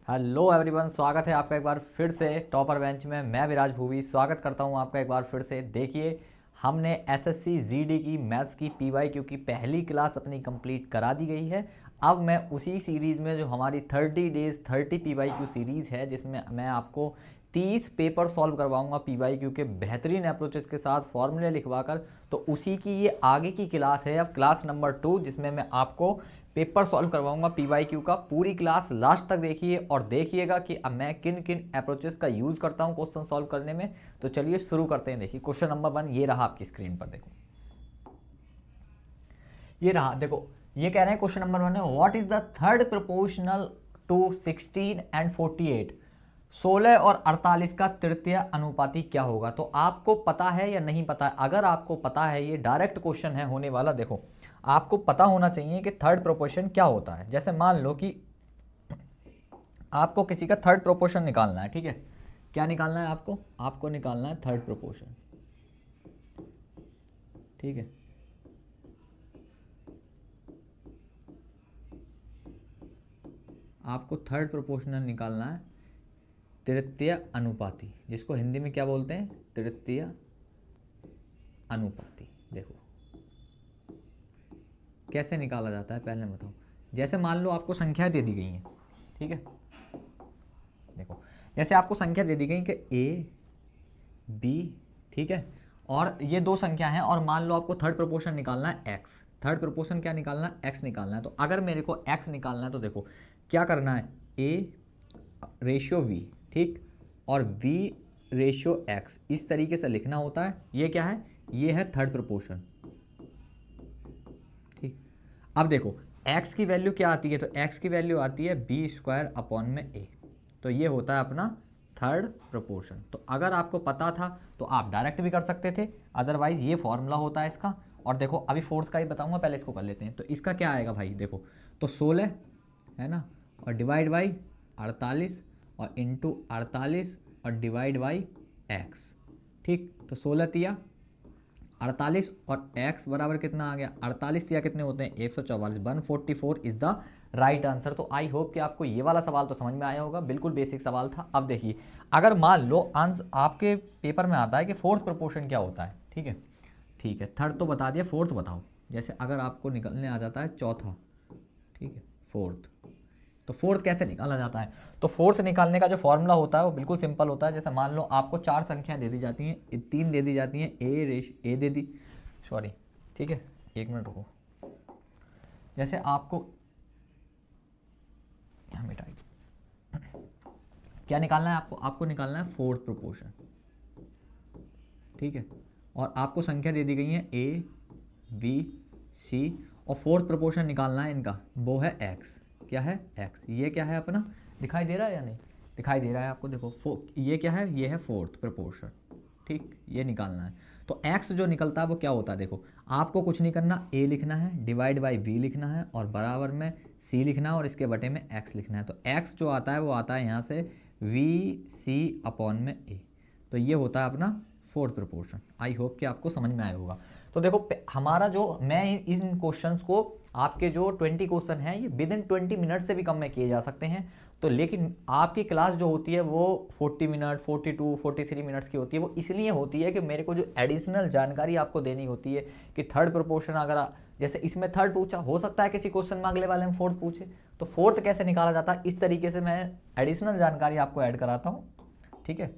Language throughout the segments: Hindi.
हेलो एवरीवन, स्वागत है आपका एक बार फिर से टॉपर बेंच में। मैं विराज भूवी स्वागत करता हूं आपका एक बार फिर से। देखिए, हमने एसएससी जीडी की मैथ्स की पीवाईक्यू की पहली क्लास अपनी कंप्लीट करा दी गई है। अब मैं उसी सीरीज़ में, जो हमारी 30 डेज 30 पीवाईक्यू सीरीज़ है, जिसमें मैं आपको 30 पेपर सॉल्व करवाऊंगा पीवाईक्यू के बेहतरीन अप्रोचेस के साथ फॉर्मूले लिखवा कर। तो उसी की ये आगे की क्लास है, अब क्लास नंबर 2, जिसमें मैं आपको पेपर सॉल्व करवाऊंगा पीवाईक्यू का। पूरी क्लास लास्ट तक देखिए और देखिएगा कि अब मैं किन किन अप्रोचेस का यूज़ करता हूं क्वेश्चन सॉल्व करने में। तो चलिए शुरू करते हैं। देखिए, क्वेश्चन नंबर 1 ये रहा आपकी स्क्रीन पर। देखो, ये रहा। देखो, ये कह रहे हैं क्वेश्चन नंबर 1 है, what is the third proportional to 16 and 48? 16 और 48 का तृतीय अनुपाती क्या होगा? तो आपको पता है या नहीं पता है? अगर आपको पता है, ये डायरेक्ट क्वेश्चन है होने वाला। देखो, आपको पता होना चाहिए कि थर्ड प्रोपोर्शन क्या होता है। जैसे मान लो कि आपको किसी का थर्ड प्रोपोर्शन निकालना है, ठीक है। क्या निकालना है आपको? आपको निकालना है थर्ड प्रोपोर्शन, ठीक है। आपको थर्ड प्रोपोर्शनल निकालना है तृतीय अनुपाती, जिसको हिंदी में क्या बोलते हैं? तृतीय अनुपाती। देखो कैसे निकाला जाता है, पहले बताओ। जैसे मान लो आपको संख्या दे दी गई है, ठीक है। देखो, जैसे आपको संख्या दे दी गई कि ए बी, ठीक है, और ये दो संख्या हैं, और मान लो आपको थर्ड प्रोपोर्शन निकालना है एक्स। थर्ड प्रोपोर्शन क्या निकालना है? एक्स निकालना है। तो अगर मेरे को एक्स निकालना है तो देखो क्या करना है, ए रेशियो वी, ठीक, और वी रेशियो एक्स, इस तरीके से लिखना होता है। ये क्या है? ये है थर्ड प्रोपोर्शन, ठीक। अब देखो x की वैल्यू क्या आती है? तो x की वैल्यू आती है बी स्क्वायर अपॉन में a। तो ये होता है अपना थर्ड प्रोपोर्शन। तो अगर आपको पता था तो आप डायरेक्ट भी कर सकते थे, अदरवाइज ये फॉर्मूला होता है इसका। और देखो, अभी फोर्थ का ही बताऊंगा, पहले इसको कर लेते हैं। तो इसका क्या आएगा भाई? देखो, तो 16 है ना, और डिवाइड बाई 48, और इंटू 48, और डिवाइड बाई एक्स, ठीक। तो 16 तिया 48 और x बराबर कितना आ गया? 48 या कितने होते हैं? 144। 144 इज द राइट आंसर। तो आई होप कि आपको ये वाला सवाल तो समझ में आया होगा, बिल्कुल बेसिक सवाल था। अब देखिए, अगर मान लो आंसर आपके पेपर में आता है कि फोर्थ प्रोपोर्शन क्या होता है, ठीक है, ठीक है, थर्ड तो बता दिया, फोर्थ बताओ। जैसे अगर आपको निकलने आ जाता है चौथा, ठीक है, फोर्थ, तो फोर्थ कैसे निकाला जाता है? तो फोर्थ निकालने का जो फॉर्मूला होता है वो बिल्कुल सिंपल होता है। जैसे मान लो आपको चार संख्याएं दे दी जाती हैं, तीन दे दी जाती हैं, ए दे दी, सॉरी, ठीक है, एक मिनट रुको। जैसे आपको यहाँ मिटाई, क्या निकालना है आपको? आपको निकालना है फोर्थ प्रोपोर्शन, ठीक है, और आपको संख्या दे दी गई है ए बी सी, और फोर्थ प्रोपोर्शन निकालना है इनका, वो है एक्स। क्या है? एक्स। ये क्या है अपना? दिखाई दे रहा है या नहीं? दिखाई दे रहा है आपको? देखो, ये क्या है? ये है फोर्थ प्रोपोर्शन, ठीक, ये निकालना है। तो एक्स जो निकलता है वो क्या होता है? देखो, आपको कुछ नहीं करना, ए लिखना है, डिवाइड बाई वी लिखना है, और बराबर में सी लिखना है, और इसके बटे में एक्स लिखना है। तो एक्स जो आता है वो आता है यहाँ से वी सी अपॉन में ए। तो ये होता है अपना फोर्थ प्रोपोर्शन। आई होप कि आपको समझ में आया होगा। तो देखो, हमारा जो, मैं इन क्वेश्चंस को, आपके जो 20 क्वेश्चन हैं, ये विद इन 20 मिनट से भी कम में किए जा सकते हैं। तो लेकिन आपकी क्लास जो होती है वो 40 मिनट, 42, 43 मिनट्स की होती है। वो इसलिए होती है कि मेरे को जो एडिशनल जानकारी आपको देनी होती है कि थर्ड प्रोपोर्शन, अगर जैसे इसमें थर्ड पूछा, हो सकता है किसी क्वेश्चन में अगले वाले में फोर्थ पूछे, तो फोर्थ कैसे निकाला जाता है, इस तरीके से मैं एडिशनल जानकारी आपको ऐड कराता हूँ, ठीक है।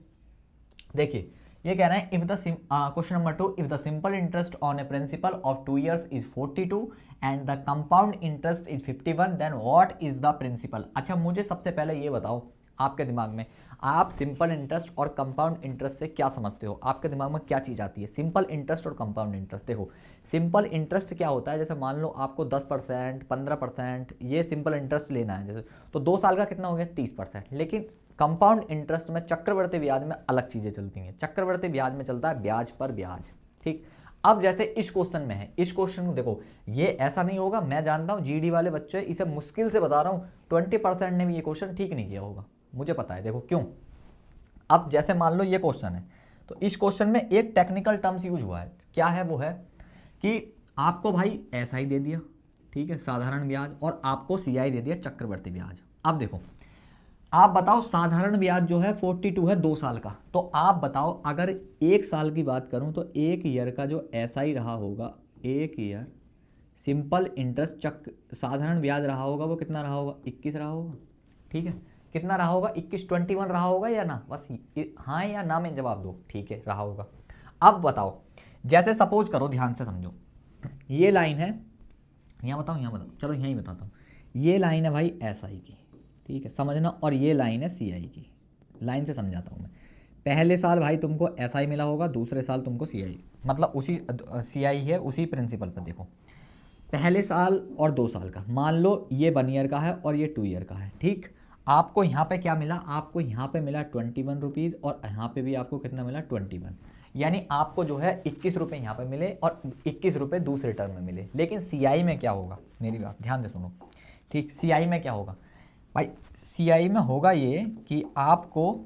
देखिए, ये कह रहे हैं, if the question number 2, if the simple interest on a principal of 2 years is 42 and the compound interest is 51, then what is the principal? अच्छा, मुझे सबसे पहले ये बताओ, आपके दिमाग में आप सिंपल इंटरेस्ट और कंपाउंड इंटरेस्ट से क्या समझते हो? आपके दिमाग में क्या चीज़ आती है? सिंपल इंटरेस्ट और कंपाउंड इंटरेस्ट। देखो, सिंपल इंटरेस्ट क्या होता है? जैसे मान लो आपको 10%, 15% ये सिंपल इंटरेस्ट लेना है, जैसे, तो 2 साल का कितना हो गया? 30%। लेकिन कंपाउंड इंटरेस्ट में, चक्रवृद्धि ब्याज में अलग चीज़ें चलती हैं। चक्रवृद्धि ब्याज में चलता है ब्याज पर ब्याज, ठीक। अब जैसे इस क्वेश्चन में है, इस क्वेश्चन को देखो, ये ऐसा नहीं होगा, मैं जानता हूँ जीडी वाले बच्चे इसे मुश्किल से बता रहा हूँ 20% ने भी ये क्वेश्चन ठीक नहीं किया होगा, मुझे पता है। देखो क्यों? अब जैसे मान लो ये क्वेश्चन है, तो इस क्वेश्चन में एक टेक्निकल टर्म्स यूज हुआ है। क्या है? वो है कि आपको भाई ऐसा ही दे दिया, ठीक है, साधारण ब्याज, और आपको सीआई दे दिया चक्रवृद्धि ब्याज। अब देखो, आप बताओ साधारण ब्याज जो है 42 है 2 साल का। तो आप बताओ अगर 1 साल की बात करूं तो 1 ईयर का जो एसआई रहा होगा, 1 ईयर सिंपल इंटरेस्ट चक्र साधारण ब्याज रहा होगा, वो कितना रहा होगा, 21 रहा होगा। ठीक है, कितना रहा होगा, 21, 21 रहा होगा या ना, बस हाँ या ना में जवाब दो। ठीक है, रहा होगा। अब बताओ, जैसे सपोज करो, ध्यान से समझो, ये लाइन है, यहाँ बताओ, यहाँ बताओ, चलो यहीं बताता हूँ। ये लाइन है भाई एसआई की, ठीक है समझना, और ये लाइन है सीआई की। लाइन से समझाता हूँ मैं। पहले साल भाई तुमको एसआई मिला होगा, दूसरे साल तुमको सीआई, मतलब उसी सीआई है, उसी प्रिंसिपल पर। देखो पहले साल और 2 साल का, मान लो ये 1 ईयर का है और ये 2 ईयर का है। ठीक, आपको यहाँ पे क्या मिला, आपको यहाँ पे मिला 21 रुपीज़, और यहाँ पे भी आपको कितना मिला, 21। यानी आपको जो है 21 रुपये यहाँ पे मिले और 21 रुपये दूसरे टर्म में मिले। लेकिन सीआई में क्या होगा, मेरी बात ध्यान से सुनो। ठीक, सीआई में क्या होगा भाई, सीआई में होगा ये कि आपको,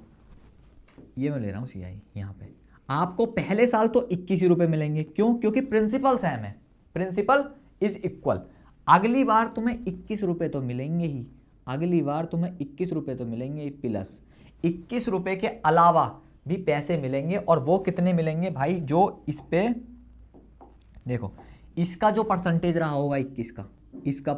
ये मैं ले रहा हूँ सीआई, यहाँ पे आपको पहले साल तो 21 रुपये मिलेंगे। क्यों, क्योंकि प्रिंसिपल सेम है, प्रिंसिपल इज इक्वल। अगली बार तुम्हें 21 रुपये तो मिलेंगे ही, अगली बार तुम्हें 21 रुपये तो मिलेंगे ही, प्लस 21 रुपये के अलावा भी पैसे मिलेंगे। और वो कितने मिलेंगे भाई, जो इस पे देखो, इसका जो परसेंटेज रहा होगा 21 का, इसका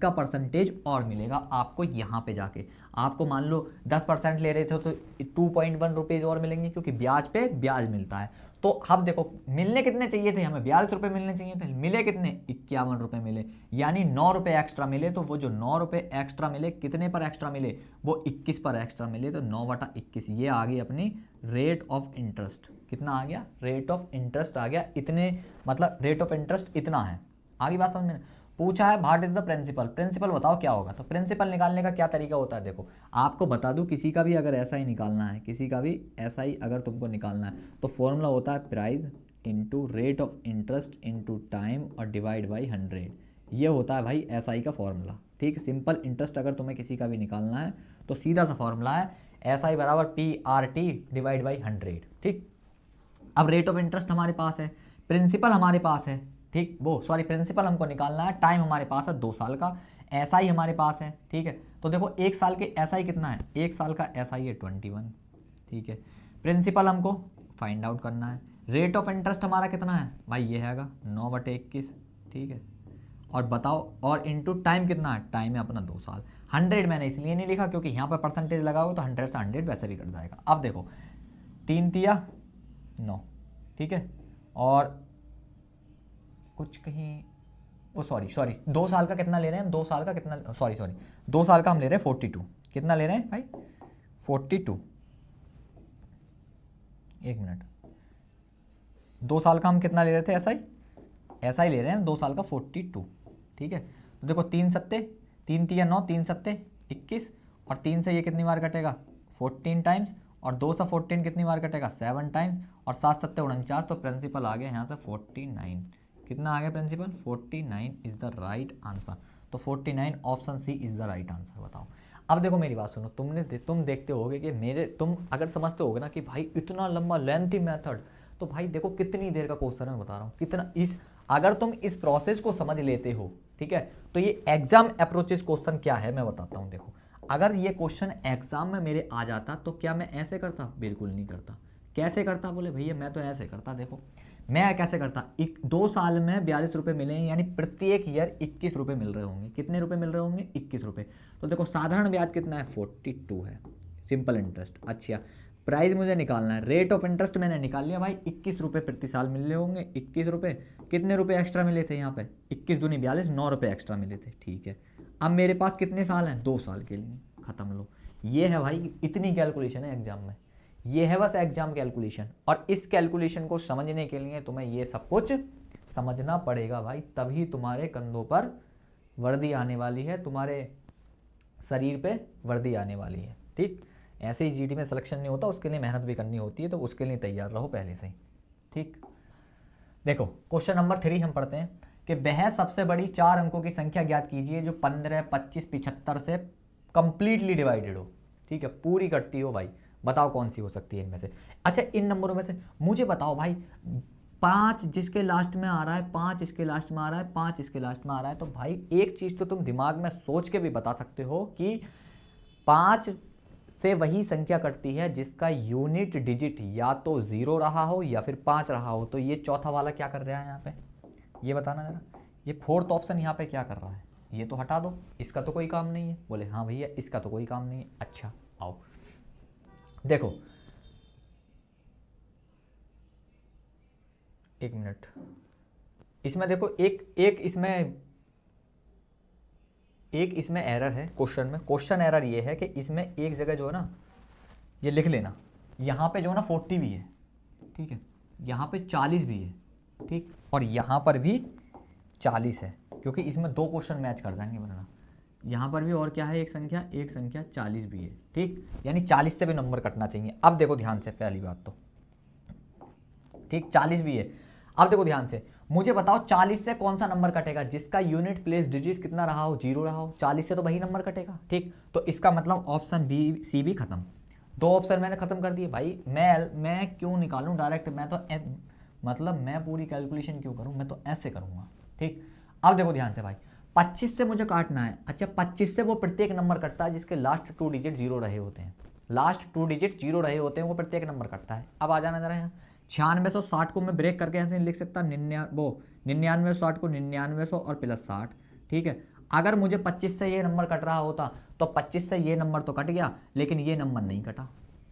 परसेंटेज और मिलेगा आपको यहाँ पे जाके। आपको मान लो 10% ले रहे थे तो 2.1 रुपीज़ और मिलेंगे, क्योंकि ब्याज पे ब्याज मिलता है। तो अब देखो, मिलने कितने चाहिए थे, हमें 42 रुपये मिलने चाहिए थे, मिले कितने, 51 रुपये मिले, यानी 9 रुपये एक्स्ट्रा मिले। तो वो जो 9 रुपये एक्स्ट्रा मिले, कितने पर एक्स्ट्रा मिले, वो 21 पर एक्स्ट्रा मिले, तो 9/21 ये आ गई अपनी रेट ऑफ इंटरेस्ट। कितना आ गया, रेट ऑफ इंटरेस्ट आ गया, इतने, मतलब रेट ऑफ इंटरेस्ट इतना है। आगे बात समझ में। पूछा है what is the principal, principal बताओ क्या होगा। तो प्रिंसिपल निकालने का क्या तरीका होता है, देखो आपको बता दूं, किसी का भी अगर ऐसा ही निकालना है, किसी का भी ऐसा ही अगर तुमको निकालना है, तो फॉर्मूला होता है price into rate of interest into time और डिवाइड बाई 100। ये होता है भाई एसआई का फॉर्मूला। ठीक, सिंपल इंटरेस्ट अगर तुम्हें किसी का भी निकालना है तो सीधा सा फॉर्मूला है एसआई बराबर PRT डिवाइड बाई 100। ठीक, अब रेट ऑफ इंटरेस्ट हमारे पास है, प्रिंसिपल हमारे पास है, ठीक, वो सॉरी प्रिंसिपल हमको निकालना है, टाइम हमारे पास है 2 साल का, एसआई हमारे पास है। ठीक है, तो देखो 1 साल के एसआई कितना है, 1 साल का एसआई है 21। ठीक है, प्रिंसिपल हमको फाइंड आउट करना है, रेट ऑफ इंटरेस्ट हमारा कितना है भाई, ये हैगा 9/21। ठीक है, और बताओ, और इनटू टाइम कितना है, टाइम है अपना 2 साल। 100 मैंने इसलिए नहीं लिखा क्योंकि यहाँ पर परसेंटेज लगाओ तो 100 से 100 वैसे भी कट जाएगा। अब देखो 3 तिया 9, ठीक है, और कुछ कहीं, ओ सॉरी 2 साल का कितना ले रहे हैं, 2 साल का कितना, सॉरी 2 साल का हम ले रहे हैं 42। कितना ले रहे हैं भाई, 42। एक मिनट, 2 साल का हम कितना ले रहे थे, एसआई ले रहे हैं 2 साल का 42। ठीक है, तो देखो 3 सत्ते, 3 तिया 9, 3 सत्ते 21, और 3 से ये कितनी बार कटेगा, 14 टाइम्स, और 2 से 14 कितनी बार कटेगा, 7 टाइम्स, और 7 सत्ते 49। तो प्रिंसिपल आ गया यहाँ से 49। कितना आ गया principal, 49 is the right answer. तो 49 option C is the right answer. बताओ, अब देखो मेरी बात सुनो, तुम देखते होगे कि तुम अगर समझते होगे ना कि भाई इतना लंबा लेंथी मेथड, तो भाई देखो कितनी देर का क्वेश्चन मैं बता रहा हूँ, कितना अगर तुम इस प्रोसेस को समझ लेते हो, ठीक है, तो ये एग्जाम अप्रोचेस क्वेश्चन क्या है मैं बताता हूँ। देखो अगर ये क्वेश्चन एग्जाम में मेरे आ जाता तो क्या मैं ऐसे करता, बिल्कुल नहीं करता। कैसे करता, बोले भैया मैं तो ऐसे करता। देखो मैं कैसे करता, 2 साल में 42 रुपये मिले, यानी प्रत्येक ईयर 21 रुपये मिल रहे होंगे। कितने रुपये मिल रहे होंगे, 21 रुपये। तो देखो साधारण ब्याज कितना है, 42 है, सिंपल इंटरेस्ट। अच्छा, प्राइस मुझे निकालना है, रेट ऑफ इंटरेस्ट मैंने निकाल लिया भाई, 21 रुपये प्रति साल मिल रहे होंगे। 21 रुपये, कितने रुपये एक्स्ट्रा मिले थे यहाँ पे, 21 दूनी 42, 9 रुपये एक्स्ट्रा मिले थे। ठीक है, अब मेरे पास कितने साल हैं, 2 साल के लिए, खत्म। लो, ये है भाई, इतनी कैलकुलेशन है एग्जाम में, ये है बस एग्जाम कैलकुलेशन। और इस कैलकुलेशन को समझने के लिए तुम्हें ये सब कुछ समझना पड़ेगा भाई, तभी तुम्हारे कंधों पर वर्दी आने वाली है, तुम्हारे शरीर पे वर्दी आने वाली है। ठीक, ऐसे ही जीडी में सिलेक्शन नहीं होता, उसके लिए मेहनत भी करनी होती है, तो उसके लिए तैयार रहो पहले से ही। ठीक, देखो क्वेश्चन नंबर 3 हम पढ़ते हैं कि वह सबसे बड़ी 4 अंकों की संख्या ज्ञात कीजिए जो 15, 25, 75 से कंप्लीटली डिवाइडेड हो। ठीक है, पूरी कटती हो भाई, बताओ कौन सी हो सकती है इनमें से। अच्छा, इन नंबरों में से मुझे बताओ भाई, 5 जिसके लास्ट में आ रहा है, 5 इसके लास्ट में आ रहा है, 5 इसके लास्ट में आ रहा है, तो भाई एक चीज़ तो तुम दिमाग में सोच के भी बता सकते हो कि 5 से वही संख्या कटती है जिसका यूनिट डिजिट या तो 0 रहा हो या फिर 5 रहा हो। तो ये चौथा वाला क्या कर रहा है यहाँ पे, ये बताना जरा। ये फोर्थ ऑप्शन यहाँ पे क्या कर रहा है, ये तो हटा दो, इसका तो कोई काम नहीं है। बोले हाँ भैया इसका तो कोई काम नहीं है। अच्छा आओ देखो, एक मिनट, इसमें देखो एक इसमें एरर है क्वेश्चन में। क्वेश्चन एरर ये है कि इसमें एक जगह जो है ना, ये लिख लेना, यहाँ पे जो है ना 40 भी है, ठीक है, यहाँ पे 40 भी है, ठीक, और यहाँ पर भी 40 है, क्योंकि इसमें 2 क्वेश्चन मैच कर जाएंगे वरना। यहाँ पर भी और क्या है, एक संख्या 40 भी है, ठीक, यानी 40 से भी नंबर कटना चाहिए। अब देखो ध्यान से, पहली बात तो ठीक 40 भी है। अब देखो ध्यान से, मुझे बताओ 40 से कौन सा नंबर कटेगा जिसका यूनिट प्लेस डिजिट कितना रहा हो, 0 रहा हो। 40 से तो वही नंबर कटेगा, ठीक। तो इसका मतलब ऑप्शन बी सी भी खत्म। 2 ऑप्शन मैंने खत्म कर दिए भाई। मैं क्यों निकालूं डायरेक्ट, मैं तो मतलब मैं पूरी कैलकुलेशन क्यों करूं, मैं तो ऐसे करूंगा, ठीक। अब देखो ध्यान से भाई, 25 से मुझे काटना है। अच्छा 25 से वो प्रत्येक नंबर कटता है जिसके लास्ट 2 डिजिट 0 रहे होते हैं, लास्ट 2 डिजिट 0 रहे होते हैं, वो प्रत्येक नंबर कटता है। अब आ जाना जरा यहाँ, 9660 को मैं ब्रेक करके ऐसे लिख सकता, 9960 को 9900 और प्लस 60, ठीक है। अगर मुझे 25 से ये नंबर कट रहा होता तो 25 से ये नंबर तो कट गया, लेकिन ये नंबर नहीं कटा,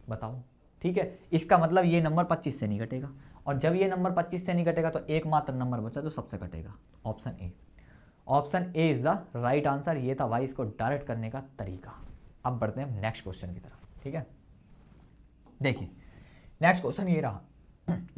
बताओ, ठीक है। इसका मतलब ये नंबर 25 से नहीं कटेगा, और जब ये नंबर 25 से नहीं कटेगा तो एकमात्र नंबर बचा जो सबसे कटेगा, option A. Option A is the right answer. ये था भाई इसको डायरेक्ट करने का तरीका। अब बढ़ते हैं नेक्स्ट क्वेश्चन की तरफ, ठीक है। देखिए नेक्स्ट क्वेश्चन ये रहा,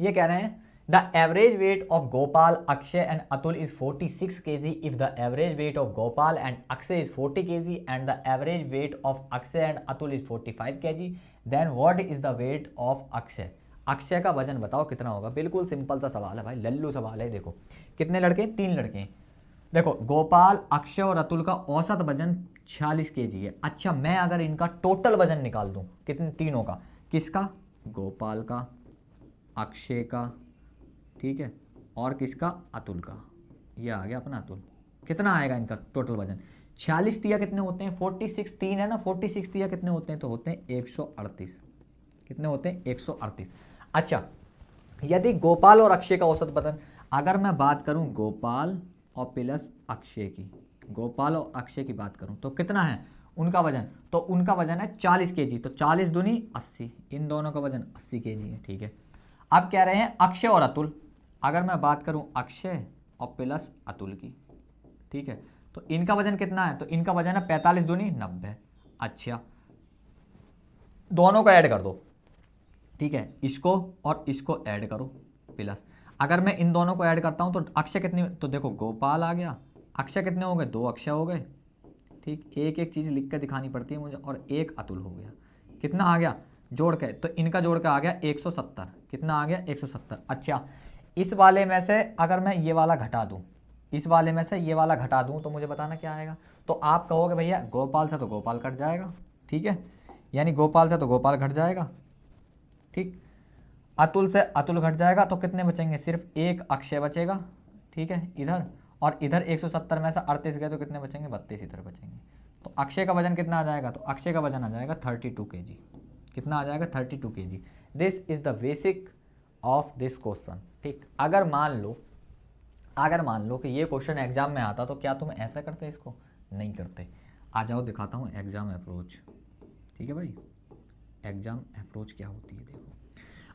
ये कह रहे हैं the average weight of Gopal, Akshay and Atul is 46 kg if the average weight of Gopal and Akshay is 40 kg and the average weight of Akshay and Atul is 45 kg, then what is the weight of Akshay. Akshay का वजन बताओ कितना होगा। बिल्कुल सिंपल सा सवाल है भाई, लल्लू सवाल है। देखो कितने लड़के हैं, 3 लड़के हैं। देखो गोपाल, अक्षय और अतुल का औसत वजन 46 kg है। अच्छा मैं अगर इनका टोटल वजन निकाल दूं, कितने, तीनों का, किसका, गोपाल का, अक्षय का, ठीक है, और किसका, अतुल का, ये आ गया अपना अतुल। कितना आएगा इनका टोटल वजन, 46 तिया कितने होते हैं, 46 3 है ना, 46 तिया कितने होते हैं, तो होते हैं 138। कितने होते हैं, 138। अच्छा यदि गोपाल और अक्षय का औसत वजन, अगर मैं बात करूं गोपाल और प्लस अक्षय की, गोपाल और अक्षय की बात करूं तो कितना है उनका वजन, तो उनका वजन है 40 kg, तो 40 दूनी 80, इन दोनों का वजन 80 kg है, ठीक है। अब कह रहे हैं अक्षय और अतुल, अगर मैं बात करूं अक्षय और प्लस अतुल की, ठीक है, तो इनका वजन कितना है, तो इनका वजन है 45 दूनी 90। अच्छा दोनों को ऐड कर दो, ठीक है, इसको और इसको ऐड करो प्लस। अगर मैं इन दोनों को ऐड करता हूं तो अक्षय कितनी, तो देखो गोपाल आ गया, अक्षय कितने हो गए, 2 अक्षय हो गए, ठीक, एक एक चीज़ लिख कर दिखानी पड़ती है मुझे, और 1 अतुल हो गया। कितना आ गया जोड़ के, तो इनका जोड़ के आ गया 170। कितना आ गया 170। अच्छा इस वाले में से अगर मैं ये वाला घटा दूं, इस वाले में से ये वाला घटा दूं तो मुझे बताना क्या आएगा। तो आप कहोगे भैया गोपाल से तो गोपाल कट जाएगा, ठीक है, यानी गोपाल से तो गोपाल घट जाएगा, ठीक, अतुल से अतुल घट जाएगा, तो कितने बचेंगे, सिर्फ 1 अक्षय बचेगा, ठीक है, इधर, और इधर 170 में से 38 गए तो कितने बचेंगे, 32 इधर बचेंगे। तो अक्षय का वजन कितना आ जाएगा, तो अक्षय का वजन आ जाएगा 32 kg। कितना आ जाएगा, 32 kg। This is the basic of this question, ठीक। अगर मान लो कि ये क्वेश्चन एग्जाम में आता तो क्या तुम ऐसा करते, इसको नहीं करते। आ जाओ दिखाता हूँ एग्जाम अप्रोच, ठीक है भाई, एग्जाम अप्रोच क्या होती है। देखो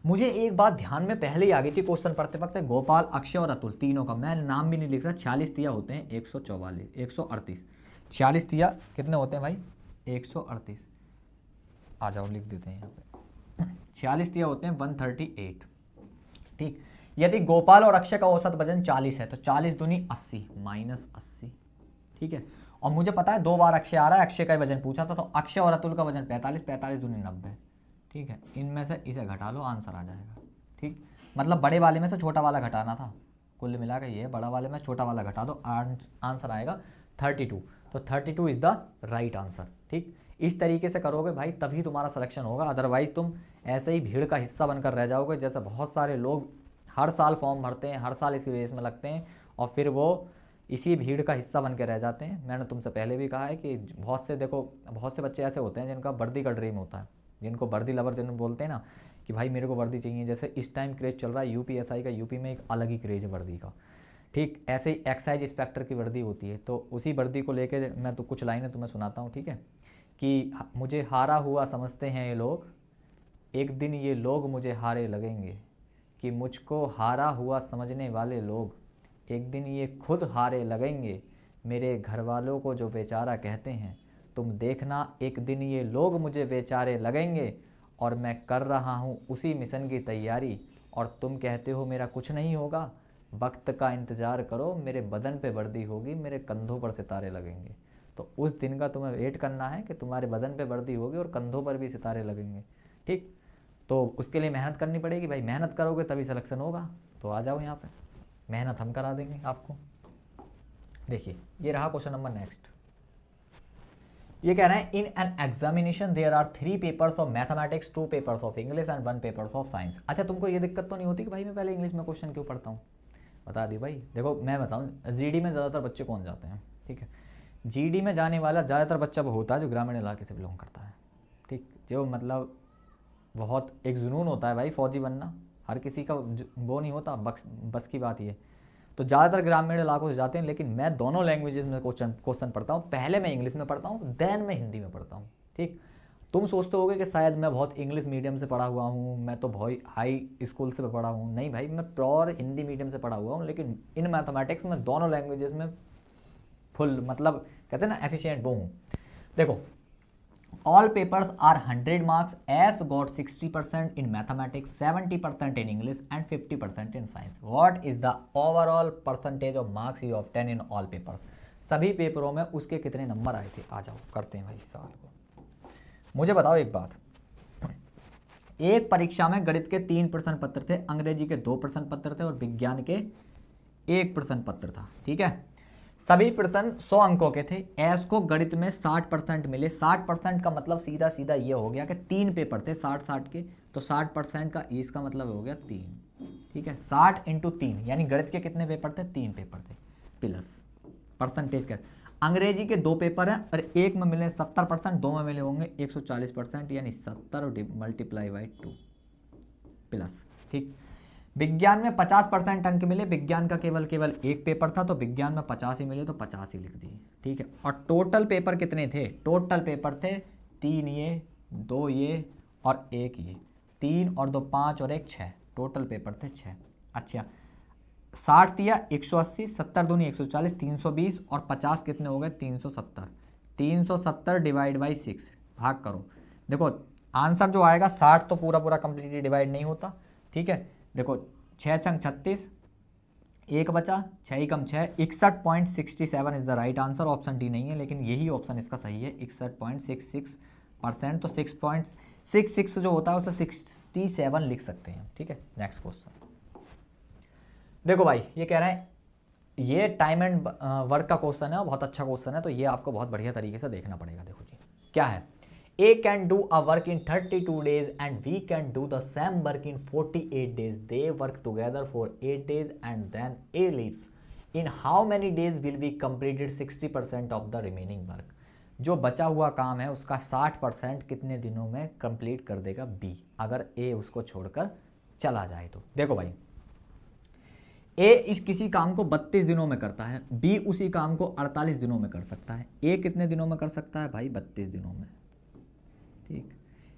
मुझे एक बात ध्यान में पहले ही आ गई थी क्वेश्चन पढ़ते वक्त, गोपाल, अक्षय और अतुल तीनों का, मैं नाम भी नहीं लिख रहा। 46 तिया होते हैं 138। 46 तिया कितने होते हैं भाई, 138। आ जाओ लिख देते हैं यहाँ पे, 46 तिया होते हैं 138, ठीक। यदि गोपाल और अक्षय का औसत वजन 40 है तो 40 दूनी 80 माइनस 80, ठीक है। और मुझे पता है 2 बार अक्षय आ रहा है, अक्षय का वजन पूछा था, तो अक्षय और अतुल का वजन 45, 45 दूनी 90, ठीक है। इनमें से इसे घटा लो, आंसर आ जाएगा, ठीक। मतलब बड़े वाले में से छोटा वाला घटाना था, कुल मिला के ये बड़ा वाले में छोटा वाला घटा दो, आंसर आएगा 32। तो 32 इज द राइट आंसर, ठीक। इस तरीके से करोगे भाई तभी तुम्हारा सिलेक्शन होगा, अदरवाइज तुम ऐसे ही भीड़ का हिस्सा बनकर रह जाओगे। जैसे बहुत सारे लोग हर साल फॉर्म भरते हैं, हर साल इसी रेस में लगते हैं, और फिर वो इसी भीड़ का हिस्सा बन के रह जाते हैं। मैंने तुमसे पहले भी कहा है कि बहुत से, देखो बहुत से बच्चे ऐसे होते हैं जिनका वर्दी का ड्रीम होता है, जिनको वर्दी लवर जिन्हें बोलते हैं ना कि भाई मेरे को वर्दी चाहिए। जैसे इस टाइम क्रेज चल रहा है यूपीएसआई का, यूपी में एक अलग ही क्रेज है वर्दी का, ठीक। ऐसे ही एक्साइज इंस्पेक्टर की वर्दी होती है, तो उसी वर्दी को लेके मैं तो कुछ लाइनें तुम्हें सुनाता हूँ, ठीक है। कि मुझे हारा हुआ समझते हैं ये लोग, एक दिन ये लोग मुझे हारे लगेंगे। कि मुझको हारा हुआ समझने वाले लोग, एक दिन ये खुद हारे लगेंगे। मेरे घर वालों को जो बेचारा कहते हैं, तुम देखना एक दिन ये लोग मुझे बेचारे लगेंगे। और मैं कर रहा हूँ उसी मिशन की तैयारी, और तुम कहते हो मेरा कुछ नहीं होगा। वक्त का इंतज़ार करो, मेरे बदन पे वर्दी होगी, मेरे कंधों पर सितारे लगेंगे। तो उस दिन का तुम्हें वेट करना है कि तुम्हारे बदन पे वर्दी होगी और कंधों पर भी सितारे लगेंगे, ठीक। तो उसके लिए मेहनत करनी पड़ेगी भाई, मेहनत करोगे तभी सिलेक्शन होगा। तो आ जाओ यहाँ पे, मेहनत हम करा देंगे आपको। देखिए ये रहा क्वेश्चन नंबर नेक्स्ट। ये कह रहे हैं in an examination there are 3 papers of mathematics, 2 papers of English and 1 papers of science. अच्छा तुमको ये दिक्कत तो नहीं होती कि भाई मैं पहले इंग्लिश में क्वेश्चन क्यों पढ़ता हूँ? बता दी भाई। देखो मैं बताऊँ, जीडी में ज़्यादातर बच्चे कौन जाते हैं, ठीक है। जीडी में जाने वाला ज़्यादातर बच्चा वो होता है जो ग्रामीण इलाके से बिलोंग करता है, ठीक। जो मतलब बहुत एक जुनून होता है भाई फौजी बनना, हर किसी का वो नहीं होता, बस की बात ये। तो ज़्यादातर ग्रामीण इलाकों से जाते हैं, लेकिन मैं दोनों लैंग्वेजेस में क्वेश्चन पढ़ता हूँ। पहले मैं इंग्लिश में पढ़ता हूँ, देन मैं हिंदी में पढ़ता हूँ, ठीक। तुम सोचते होगे कि शायद मैं बहुत इंग्लिश मीडियम से पढ़ा हुआ हूँ, मैं तो बहुत हाई स्कूल से पढ़ा हूँ। नहीं भाई, मैं प्योर हिंदी मीडियम से पढ़ा हुआ हूँ, लेकिन इन मैथमेटिक्स में दोनों लैंग्वेजेस में फुल, मतलब कहते हैं ना एफिशिएंट वो हूँ। देखो all papers are 100 marks as got 60% in mathematics, 70% in English and 50% in science. What is the overall percentage of marks you obtain in all papers? सभी पेपरों में उसके कितने नंबर आए थे? आ जाओ करते हैं भाई इस सवाल को। मुझे बताओ एक बात, एक परीक्षा में गणित के 3 प्रश्न पत्र थे, अंग्रेजी के 2 प्रश्न पत्र थे और विज्ञान के 1 प्रश्न पत्र था, ठीक है। सभी प्रश्न 100 अंकों के थे। एस को गणित में 60% मिले। 60% का मतलब सीधा सीधा ये हो गया कि 3 पेपर थे 60-60 के, तो 60% का इसका मतलब हो गया 3, ठीक है। 60 × 3 यानी गणित के कितने पेपर थे? 3 पेपर थे, प्लस परसेंटेज का अंग्रेजी के 2 पेपर हैं और एक में मिले 70%, 2 में मिले होंगे 140%, यानी 70 मल्टीप्लाई बाई 2 प्लस, ठीक। विज्ञान में 50% अंक मिले, विज्ञान का केवल एक पेपर था तो विज्ञान में 50 ही मिले तो 50 ही लिख दिए, ठीक है। और टोटल पेपर कितने थे? टोटल पेपर थे 3 ये, 2 ये और 1 ये, 3 और 2 5 और 1 6, टोटल पेपर थे 6। अच्छा 60 दिया 180, 70 दूनी 140, 320 और 50 कितने हो गए? 370। 370 डिवाइड बाई 6 भाग करो। देखो आंसर जो आएगा 60 तो पूरा कंप्लीटली डिवाइड नहीं होता, ठीक है। देखो 6 छंग 36, 1 बचा, 6 ही कम 6, 61.67 is the right answer. Option D नहीं है, लेकिन यही ऑप्शन इसका सही है, 61.66%। तो 6.66 जो होता है उसे 67 लिख सकते हैं, ठीक है। नेक्स्ट क्वेश्चन देखो भाई, ये कह रहे हैं ये टाइम एंड वर्क का क्वेश्चन है और बहुत अच्छा क्वेश्चन है, तो ये आपको बहुत बढ़िया तरीके से देखना पड़ेगा। देखो जी क्या है, A can do a work in 32 days and B can do the same work in 48 days. They work together for 8 days and then A leaves. In how many days will be completed 60% of the remaining work? जो बचा हुआ काम है उसका 60% कितने दिनों में कंप्लीट कर देगा B, अगर A उसको छोड़कर चला जाए तो। देखो भाई A इस किसी काम को 32 दिनों में करता है, B उसी काम को 48 दिनों में कर सकता है। A कितने दिनों में कर सकता है भाई? 32 दिनों में, ठीक।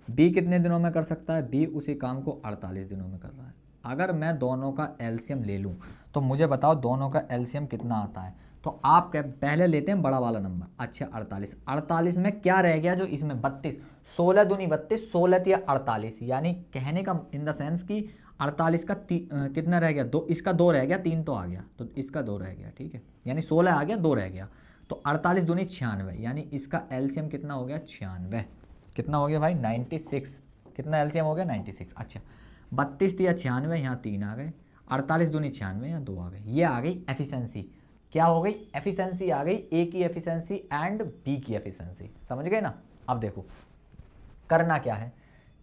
बी कितने दिनों में कर सकता है? बी उसी काम को 48 दिनों में कर रहा है। अगर मैं दोनों का एलसीएम ले लूँ तो मुझे बताओ दोनों का एलसीएम कितना आता है? तो आप क्या पहले लेते हैं बड़ा वाला नंबर, अच्छा 48, 48 में क्या रह गया जो इसमें 32, 16 दूनी 32, 16 या 48, यानी कहने का इन द सेंस कि 48 का कितना रह गया? 2, इसका 2 रह गया, 3 तो आ गया, तो इसका 2 रह गया, ठीक है। यानी 16 आ गया, 2 रह गया, तो 48 दूनी 96, यानी इसका एलसीएम कितना हो गया? 96। कितना हो गया भाई? 96। कितना एलसीएम हो गया? 96। अच्छा 32 दिया 96, यहाँ 3 आ गए, 48 दूनी 96, यहाँ 2 आ गए। ये आ गई एफिशिएंसी। क्या हो गई? एफिशिएंसी आ गई, ए की एफिशिएंसी एंड बी की एफिशिएंसी। समझ गए ना? अब देखो करना क्या है,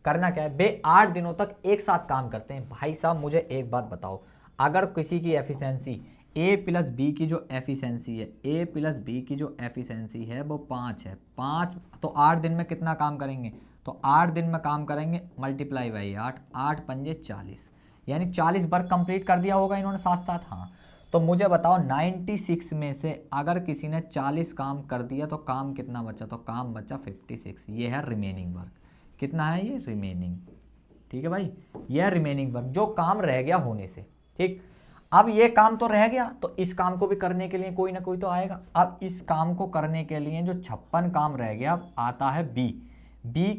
करना क्या है, बे 8 दिनों तक एक साथ काम करते हैं। भाई साहब मुझे एक बात बताओ, अगर किसी की एफिशिएंसी ए प्लस बी की जो एफिशिएंसी है, ए प्लस बी की जो एफिशिएंसी है वो 5 है। 5 तो 8 दिन में कितना काम करेंगे, तो 8 दिन में काम करेंगे, मल्टीप्लाई बाई 8, 8 पंजे 40, यानी 40 वर्क कंप्लीट कर दिया होगा इन्होंने साथ साथ। हाँ, तो मुझे बताओ 96 में से अगर किसी ने 40 काम कर दिया तो काम कितना बचा, तो काम बचा 56। ये है रिमेनिंग वर्क। कितना है ये रिमेनिंग, ठीक है भाई, ये रिमेनिंग वर्क जो काम रह गया होने से। ठीक, अब ये काम तो रह गया, तो इस काम को भी करने के लिए कोई ना कोई तो आएगा। अब इस काम को करने के लिए जो 56 काम रह गया, अब आता है बी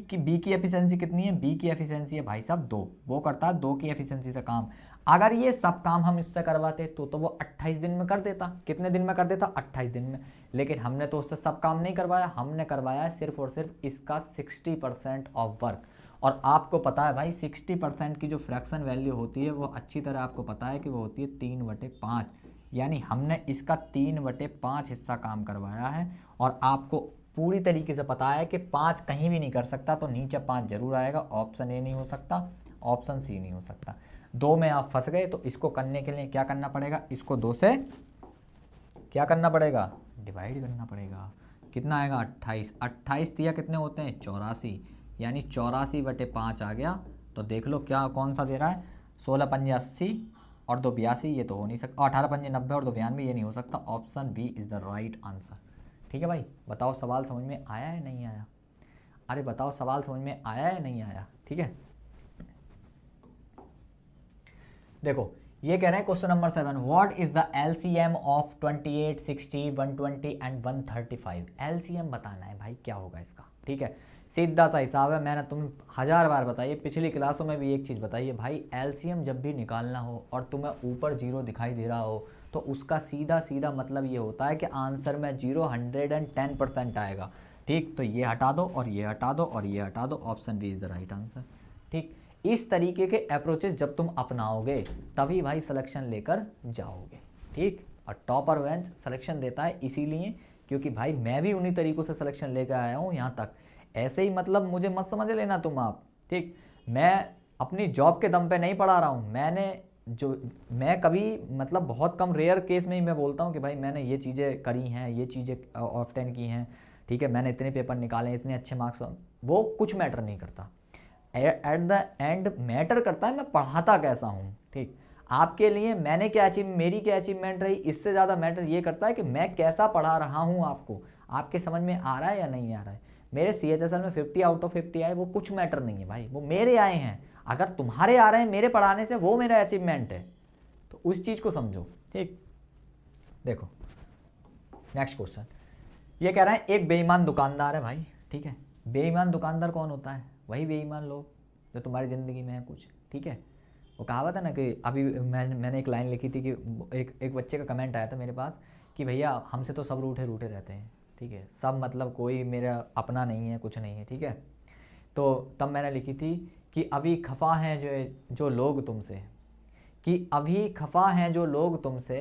की एफिशिएंसी कितनी है, बी की एफिशिएंसी है भाई साहब 2, वो करता है 2 की एफिशिएंसी से काम। अगर ये सब काम हम इससे करवाते तो वो 28 दिन में कर देता। कितने दिन में कर देता, 28 दिन में। लेकिन हमने तो उससे सब काम नहीं करवाया, हमने करवाया सिर्फ और सिर्फ इसका 60% ऑफ वर्क। और आपको पता है भाई 60% की जो फ्रैक्शन वैल्यू होती है वो अच्छी तरह आपको पता है कि वो होती है 3/5, यानी हमने इसका 3/5 हिस्सा काम करवाया है। और आपको पूरी तरीके से पता है कि 5 कहीं भी नहीं कर सकता, तो नीचे 5 जरूर आएगा। ऑप्शन ए नहीं हो सकता, ऑप्शन सी नहीं हो सकता। 2 में आप फंस गए, तो इसको करने के लिए क्या करना पड़ेगा, इसको 2 से क्या करना पड़ेगा, डिवाइड करना पड़ेगा। कितना आएगा 28, 28 दिया कितने होते हैं 84, यानी 84/5 आ गया। तो देख लो क्या कौन सा दे रहा है, 16 पंजे 80 और 2 82, ये तो हो नहीं सकता। 18 पंजे 90 और 2 92, ये नहीं हो सकता। Option B is the right answer. ठीक है भाई, बताओ सवाल समझ में आया है नहीं आया, अरे बताओ सवाल समझ में आया है नहीं आया। ठीक है, देखो ये कह रहे हैं question number 7, what is the LCM of 28, 60, 120 and 135। LCM बताना है भाई, क्या होगा इसका। ठीक है, सीधा सा हिसाब है, मैंने तुम 1000 बार बताइए, पिछली क्लासों में भी एक चीज़ बताइए भाई, एलसीएम जब भी निकालना हो और तुम्हें ऊपर 0 दिखाई दे रहा हो तो उसका सीधा सीधा मतलब ये होता है कि आंसर में 0 110% आएगा। ठीक, तो ये हटा दो और ये हटा दो और ये हटा दो, option B is the right answer. ठीक, इस तरीके के अप्रोचेस जब तुम अपनाओगे तभी भाई सिलेक्शन लेकर जाओगे। ठीक, और टॉपर बेंच सिलेक्शन देता है इसीलिए क्योंकि भाई मैं भी उन्हीं तरीकों से सिलेक्शन लेकर आया हूँ यहाँ तक। ऐसे ही मतलब मुझे मत समझ लेना तुम आप। ठीक, मैं अपनी जॉब के दम पे नहीं पढ़ा रहा हूँ, मैं कभी मतलब बहुत कम रेयर केस में ही मैं बोलता हूँ कि भाई मैंने ये चीज़ें करी हैं, ये चीज़ें ऑफ्टन की हैं। ठीक है, मैंने इतने पेपर निकाले, इतने अच्छे मार्क्स, वो कुछ मैटर नहीं करता। एट द एंड मैटर करता है मैं पढ़ाता कैसा हूँ। ठीक, आपके लिए मैंने क्या मेरी क्या अचीवमेंट रही, इससे ज़्यादा मैटर ये करता है कि मैं कैसा पढ़ा रहा हूँ आपको, आपके समझ में आ रहा है या नहीं आ रहा है। मेरे CHSL में 50 आउट ऑफ 50 आए, वो कुछ मैटर नहीं है भाई, वो मेरे आए हैं। अगर तुम्हारे आ रहे हैं मेरे पढ़ाने से, वो मेरा अचीवमेंट है, तो उस चीज़ को समझो। ठीक, देखो नेक्स्ट क्वेश्चन, ये कह रहे हैं एक बेईमान दुकानदार है भाई। ठीक है, बेईमान दुकानदार कौन होता है, वही बेईमान लोग जो तुम्हारी ज़िंदगी में है कुछ। ठीक है, वो कहावत है ना कि अभी मैंने एक लाइन लिखी थी कि एक बच्चे का कमेंट आया था मेरे पास कि भैया हमसे तो सब रूठे रूठे रहते हैं। ठीक है, सब मतलब कोई मेरा अपना नहीं है, कुछ नहीं है। ठीक है, तो तब मैंने लिखी थी कि अभी खफा हैं जो लोग तुमसे, कि अभी खफा हैं जो लोग तुमसे,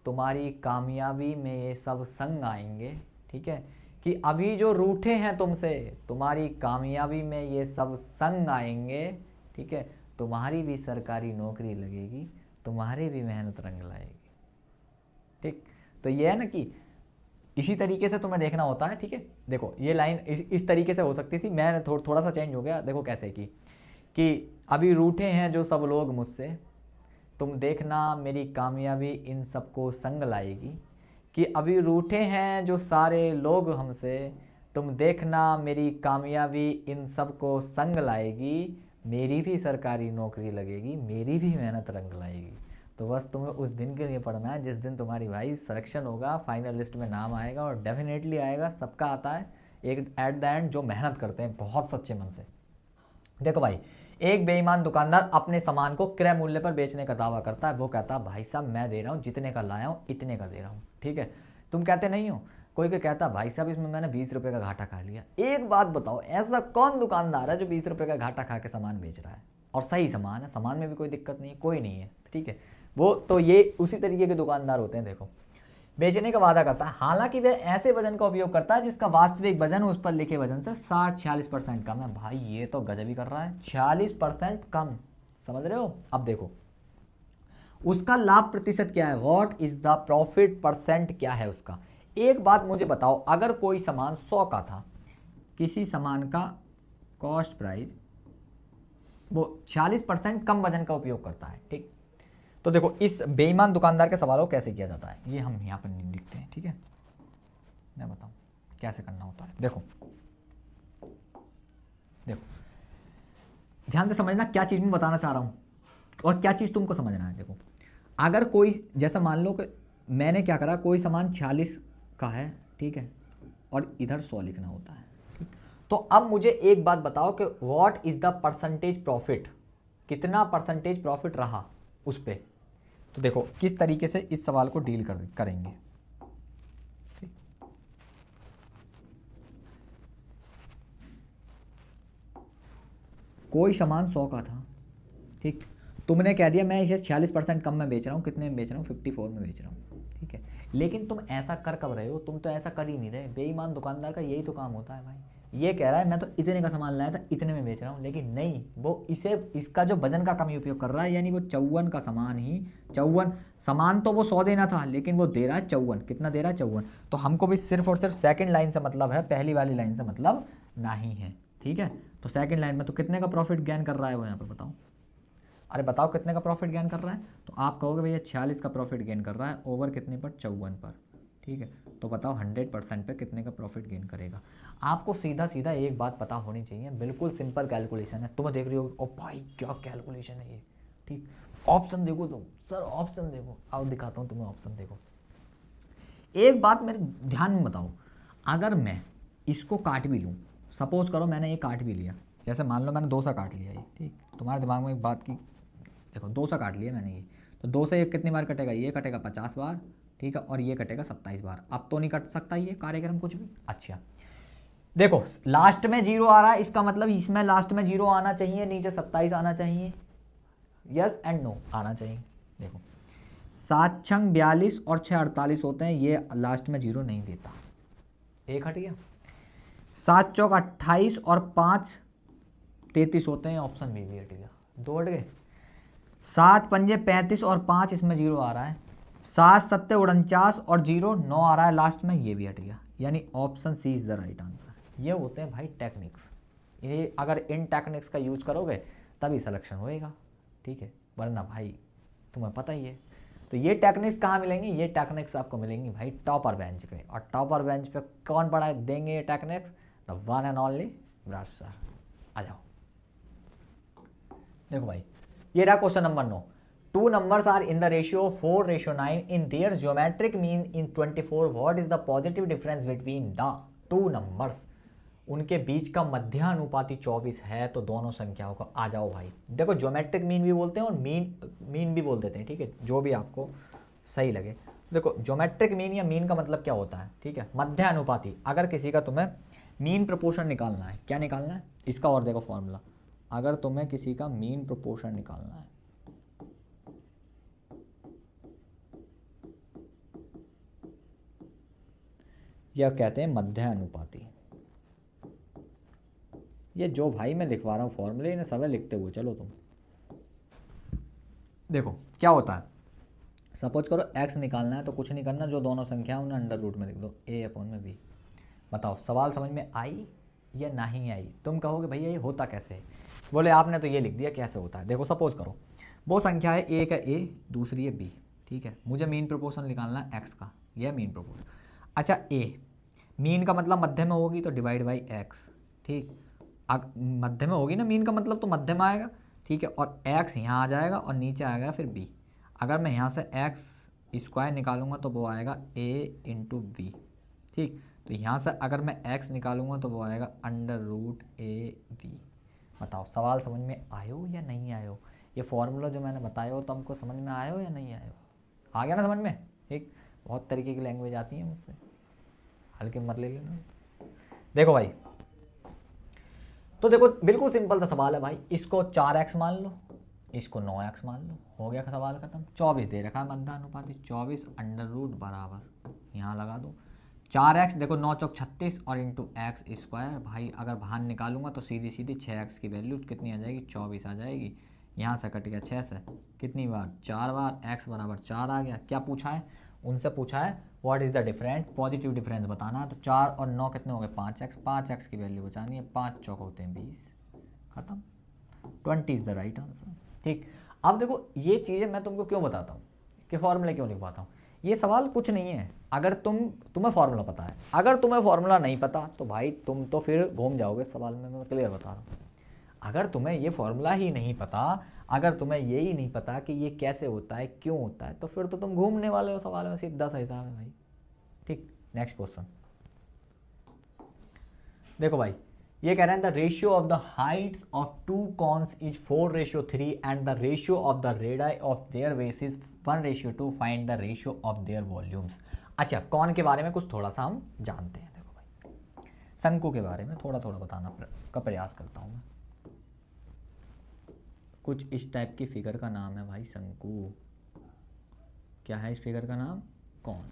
तुम्हारी कामयाबी में ये सब संग आएंगे। ठीक है, कि अभी जो रूठे हैं तुमसे, तुम्हारी कामयाबी में ये सब संग आएंगे। ठीक है, तुम्हारी भी सरकारी नौकरी लगेगी, तुम्हारी भी मेहनत रंग लाएगी। ठीक, तो ये है ना कि इसी तरीके से तुम्हें देखना होता है। ठीक है, देखो ये लाइन इस तरीके से हो सकती थी, मैंने थोड़ा सा चेंज हो गया। देखो कैसे कि अभी रूठे हैं जो सब लोग मुझसे, तुम देखना मेरी कामयाबी इन सबको संग लाएगी। कि अभी रूठे हैं जो सारे लोग हमसे, तुम देखना मेरी कामयाबी इन सबको संग लाएगी, मेरी भी सरकारी नौकरी लगेगी, मेरी भी मेहनत रंग लाएगी। तो बस तुम्हें उस दिन के लिए पढ़ना है जिस दिन तुम्हारी भाई सिलेक्शन होगा, फाइनल लिस्ट में नाम आएगा, और डेफिनेटली आएगा, सबका आता है एक एट द एंड जो मेहनत करते हैं बहुत सच्चे मन से। देखो भाई, एक बेईमान दुकानदार अपने सामान को क्रय मूल्य पर बेचने का दावा करता है। वो कहता है भाई साहब मैं दे रहा हूँ जितने का लाया हूँ इतने का दे रहा हूँ। ठीक है, तुम कहते नहीं हो, कोई कहता भाई साहब इसमें मैंने 20 रुपये का घाटा खा लिया। एक बात बताओ, ऐसा कौन दुकानदार है जो 20 रुपये का घाटा खा के सामान बेच रहा है, और सही सामान है, सामान में भी कोई दिक्कत नहीं है, कोई नहीं है। ठीक है, वो तो ये उसी तरीके के दुकानदार होते हैं। देखो, बेचने का वादा करता है, हालांकि वह ऐसे वजन का उपयोग करता है जिसका वास्तविक वजन उस पर लिखे वजन से 60-46% कम है। भाई ये तो गजब ही कर रहा है, 46% कम, समझ रहे हो। अब देखो, उसका लाभ प्रतिशत क्या है, what is the profit percent क्या है उसका। एक बात मुझे बताओ, अगर कोई सामान 100 का था, किसी सामान का कॉस्ट प्राइस वो 40% कम वजन का उपयोग करता है, ठीक। तो देखो इस बेईमान दुकानदार के सवालों को कैसे किया जाता है, ये हम यहाँ पर नहीं लिखते हैं, ठीक है, मैं बताऊँ कैसे करना होता है। देखो देखो ध्यान से समझना क्या चीज़ मैं बताना चाह रहा हूँ और क्या चीज़ तुमको समझना है। देखो अगर कोई, जैसा मान लो कि मैंने क्या करा, कोई सामान 46 का है, ठीक है, और इधर 100 लिखना होता है, ठीक। तो अब मुझे एक बात बताओ कि what is the percentage profit, कितना परसेंटेज प्रॉफिट रहा उस पर। तो देखो किस तरीके से इस सवाल को डील करेंगे, ठीक। कोई सामान 100 का था, ठीक, तुमने कह दिया मैं इसे 46% कम में बेच रहा हूँ, कितने में बेच रहा हूँ, 54 में बेच रहा हूँ, ठीक है। लेकिन तुम ऐसा कर कब रहे हो, तुम तो ऐसा कर ही नहीं रहे। बेईमान दुकानदार का यही तो काम होता है भाई, ये कह रहा है मैं तो इतने का सामान लाया था, इतने में बेच रहा हूँ, लेकिन नहीं, वो इसे इसका जो वजन का कमी उपयोग कर रहा है, यानी वो 54 का सामान ही, 54 सामान तो वो 100 देना था, लेकिन वो दे रहा है 54, कितना दे रहा है, 54। तो हमको भी सिर्फ और सिर्फ सेकंड लाइन से मतलब है, पहली वाली लाइन से मतलब नहीं है, ठीक है। तो सेकंड लाइन में तो कितने का प्रॉफिट गेन कर रहा है वो, यहाँ पर बताओ, अरे बताओ कितने का प्रॉफिट गेन कर रहा है। तो आप कहोगे भैया 46 का प्रॉफिट गेन कर रहा है, ओवर कितने पर, 54 पर, ठीक है। तो बताओ 100% पे कितने का प्रॉफिट गेन करेगा। आपको सीधा सीधा एक बात पता होनी चाहिए, बिल्कुल सिंपल कैलकुलेशन है। तुम देख रही हो ओ भाई क्या कैलकुलेशन है ये, ठीक। ऑप्शन देखो तुम, सर ऑप्शन देखो, आओ दिखाता हूँ तुम्हें ऑप्शन। देखो एक बात मेरे ध्यान में बताओ, अगर मैं इसको काट भी लूँ, सपोज करो मैंने ये काट भी लिया, जैसे मान लो मैंने 2 सा काट लिया ये, ठीक। तुम्हारे दिमाग में एक बात की, देखो 2 सा काट लिया मैंने ये, तो 2 से ये कितनी बार कटेगा, ये कटेगा 50 बार, ठीक है, और ये कटेगा 27 बार। अब तो नहीं कट सकता ये कार्यक्रम कुछ भी। अच्छा देखो लास्ट में 0 आ रहा है, इसका मतलब इसमें लास्ट में 0 आना चाहिए, नीचे 27 आना चाहिए, यस एंड नो आना चाहिए। देखो 7 छंग 42 और 6 48 होते हैं, ये लास्ट में 0 नहीं देता, एक हट गया। 7 चौक 28 और 5 33 होते हैं, ऑप्शन बी भी हट गया, 2 हट गए। 7 पंजे 35 और 5 इसमें 0 आ रहा है, 7 सत्ते 49 और 0 9 आ रहा है लास्ट में, ये भी हट गया, यानी option C is the right answer. ये होते हैं भाई टेक्निक्स, ये अगर इन टेक्निक्स का यूज करोगे तभी सिलेक्शन होएगा, ठीक है, वरना भाई तुम्हें पता ही है। तो ये टेक्निक्स कहाँ मिलेंगी, ये टेक्निक्स आपको मिलेंगी भाई टॉपर बेंच पे, और टॉपर बेंच पे कौन पढ़ा देंगे ये techniques, the one and only Vyas sir. आ जाओ देखो भाई, ये रहा question number 9। 2 numbers are in the ratio 4:9 in their geometric mean in 24. What is the positive difference between the 2 numbers? उनके बीच का मध्यानुपाती 24 है, तो दोनों संख्याओं का। आ जाओ भाई, देखो ज्योमेट्रिक मीन भी बोलते हैं और मीन भी बोल देते हैं, ठीक है, जो भी आपको सही लगे। देखो ज्योमेट्रिक मीन या मीन का मतलब क्या होता है, ठीक है, मध्यानुपाती। अगर किसी का तुम्हें मीन प्रोपोर्शन निकालना है, क्या निकालना है इसका, और देखो फॉर्मूला, अगर तुम्हें किसी का मीन प्रोपोर्शन निकालना है, यह कहते हैं मध्यानुपाती। ये जो भाई मैं लिखवा रहा हूँ फॉर्मूले, इन्हें सब लिखते हुए चलो तुम। देखो क्या होता है, सपोज करो x निकालना है, तो कुछ नहीं करना, जो दोनों संख्या है उन्हें अंडर रूट में लिख दो, a/b। बताओ सवाल समझ में आई या नहीं आई। तुम कहोगे भैया ये होता कैसे है, बोले आपने तो ये लिख दिया, कैसे होता है। देखो सपोज करो वो संख्या है, एक है a, दूसरी है b, ठीक है, मुझे मीन प्रोपोर्शन निकालना है x का, यह मीन प्रोपोर्शन। अच्छा a मीन का मतलब मध्य में होगी तो डिवाइड बाई x, ठीक, मध्य में होगी ना मीन का मतलब, तो मध्य में आएगा, ठीक है, और x यहाँ आ जाएगा और नीचे आएगा फिर b। अगर मैं यहाँ से x स्क्वायर निकालूंगा तो वो आएगा a इंटू बी, ठीक। तो यहाँ से अगर मैं x निकालूंगा तो वो आएगा अंडर रूट a b। बताओ सवाल समझ में आयो या नहीं आयो, ये फॉर्मूला जो मैंने बताया हो तो हमको समझ में आयो या नहीं आयो, आ गया ना समझ में, ठीक। बहुत तरीके की लैंग्वेज आती है मुझसे, हल्के मत ले लेना। देखो भाई, तो देखो बिल्कुल सिंपल सा सवाल है भाई, इसको 4x मान लो, इसको 9x मान लो, हो गया सवाल खत्म। 24 दे रखा है मध्यानुपाती, 24 अंडर रूट बराबर यहाँ लगा दो 4x, देखो 9 चौक 36 और इंटू एक्स स्क्वायर। भाई अगर बाहर निकालूंगा तो सीधी सीधी 6x की वैल्यू कितनी आ जाएगी, 24 आ जाएगी, यहाँ से कट गया 6 से, कितनी बार 4 बार, x बराबर 4 आ गया। क्या पूछा है, उनसे पूछा है what is the difference, positive difference बताना। तो 4 और 9 कितने हो गए 5x, 5x की वैल्यू बचानी है, 5 चौक होते हैं 20, खत्म, 20 इज़ द राइट आंसर। ठीक, अब देखो ये चीज़ें मैं तुमको क्यों बताता हूँ कि फॉर्मूला क्यों लिखवाता हूँ, ये सवाल कुछ नहीं है। अगर तुम्हें फार्मूला पता है, अगर तुम्हें फार्मूला नहीं पता तो भाई तुम तो फिर घूम जाओगे सवाल में, मैं क्लियर बता रहा हूँ। अगर तुम्हें ये फार्मूला ही नहीं पता, अगर तुम्हें ये ही नहीं पता कि ये कैसे होता है, क्यों होता है, तो फिर तो तुम घूमने वाले हो सवाल में, सीधा सा हिसाब है भाई। ठीक, नेक्स्ट क्वेश्चन देखो भाई, ये कह रहे हैं the ratio of the heights of two cones is 4:3 and the ratio of the radii of their base is 1:2, find the ratio of their volumes. अच्छा, कौन के बारे में कुछ थोड़ा सा हम जानते हैं। देखो भाई, शंकु के बारे में थोड़ा थोड़ा बताना का प्रयास करता हूँ मैं। कुछ इस टाइप की फिगर का नाम है भाई शंकु। क्या है इस फिगर का नाम, कौन।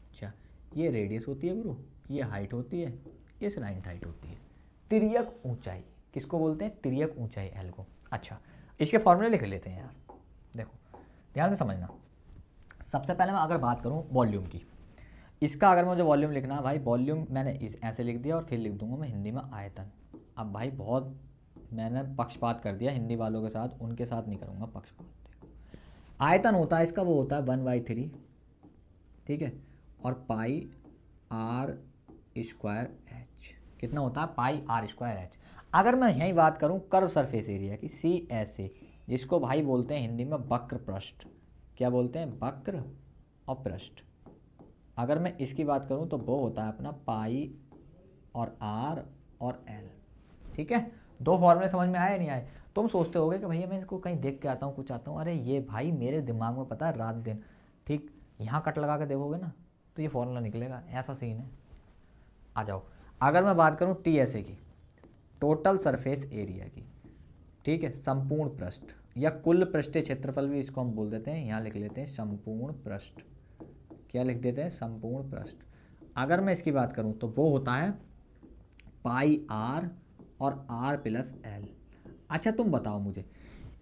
अच्छा, ये रेडियस होती है गुरु, ये हाइट होती है, ये स्लाइंट हाइट होती है। तिर्यक ऊंचाई किसको बोलते हैं, तिर्यक ऊंचाई एल को। अच्छा, इसके फॉर्मूले लिख लेते हैं यार, देखो ध्यान से समझना। सबसे पहले मैं अगर बात करूँ वॉल्यूम की, इसका अगर मुझे वॉल्यूम लिखना है भाई, वॉल्यूम मैंने ऐसे लिख दिया और फिर लिख दूंगा मैं हिंदी में आयतन। अब भाई बहुत मैंने पक्षपात कर दिया हिंदी वालों के साथ, उनके साथ नहीं करूँगा पक्षपात। देखो आयतन होता है इसका, वो होता है 1/3, ठीक है, और पाई आर स्क्वायर एच, कितना होता है पाई आर स्क्वायर एच। अगर मैं यही बात करूँ कर्व सरफेस एरिया की, सी एस ए, जिसको भाई बोलते हैं हिंदी में वक्र पृष्ठ, क्या बोलते हैं, वक्र और पृष्ठ। अगर मैं इसकी बात करूँ तो वो होता है अपना पाई और आर और एल। ठीक है, दो फॉर्मूले समझ में आए या नहीं आए। तुम सोचते होगे कि भैया मैं इसको कहीं देख के आता हूँ, कुछ आता हूँ, अरे ये भाई मेरे दिमाग में पता है रात दिन। ठीक, यहाँ कट लगा के देखोगे ना तो ये फॉर्मूला निकलेगा, ऐसा सीन है। आ जाओ, अगर मैं बात करूँ TSA की, टोटल सरफेस एरिया की, ठीक है, संपूर्ण पृष्ठ या कुल पृष्ठीय क्षेत्रफल भी इसको हम बोल देते हैं, यहाँ लिख लेते हैं संपूर्ण पृष्ठ। क्या लिख देते हैं, संपूर्ण पृष्ठ। अगर मैं इसकी बात करूँ तो वो होता है पाई आर और आर प्लस एल। अच्छा तुम बताओ मुझे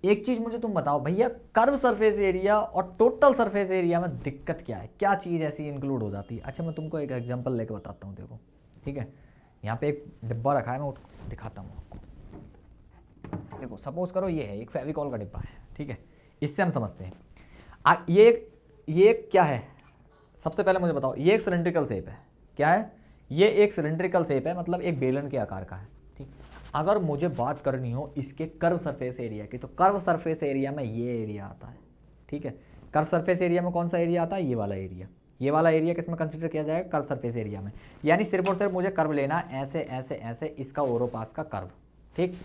एक चीज़, मुझे तुम बताओ भैया, कर्व सरफेस एरिया और टोटल सरफेस एरिया में दिक्कत क्या है, क्या चीज़ ऐसी इंक्लूड हो जाती है। अच्छा मैं तुमको एक एग्जांपल लेके बताता हूँ। देखो ठीक है, यहाँ पे एक डिब्बा रखा है, मैं दिखाता हूँ आपको। देखो सपोज करो ये है एक फेविकॉल का डिब्बा है, ठीक है, इससे हम समझते हैं। ये क्या है, सबसे पहले मुझे बताओ, ये एक सिलेंड्रिकल शेप है। क्या है, ये एक सिलेंड्रिकल शेप है, मतलब एक बेलन के आकार का है। ठीक, अगर मुझे बात करनी हो इसके कर्व सरफेस एरिया की, तो कर्व सरफेस एरिया में ये एरिया आता है। ठीक है, कर्व सरफेस एरिया में कौन सा एरिया आता है, ये वाला एरिया। ये वाला एरिया किसमें कंसिडर किया जाएगा, कर्व सरफेस एरिया में। यानी सिर्फ और सिर्फ मुझे कर्व लेना, ऐसे ऐसे ऐसे, इसका ओरोपास का कर्व। ठीक,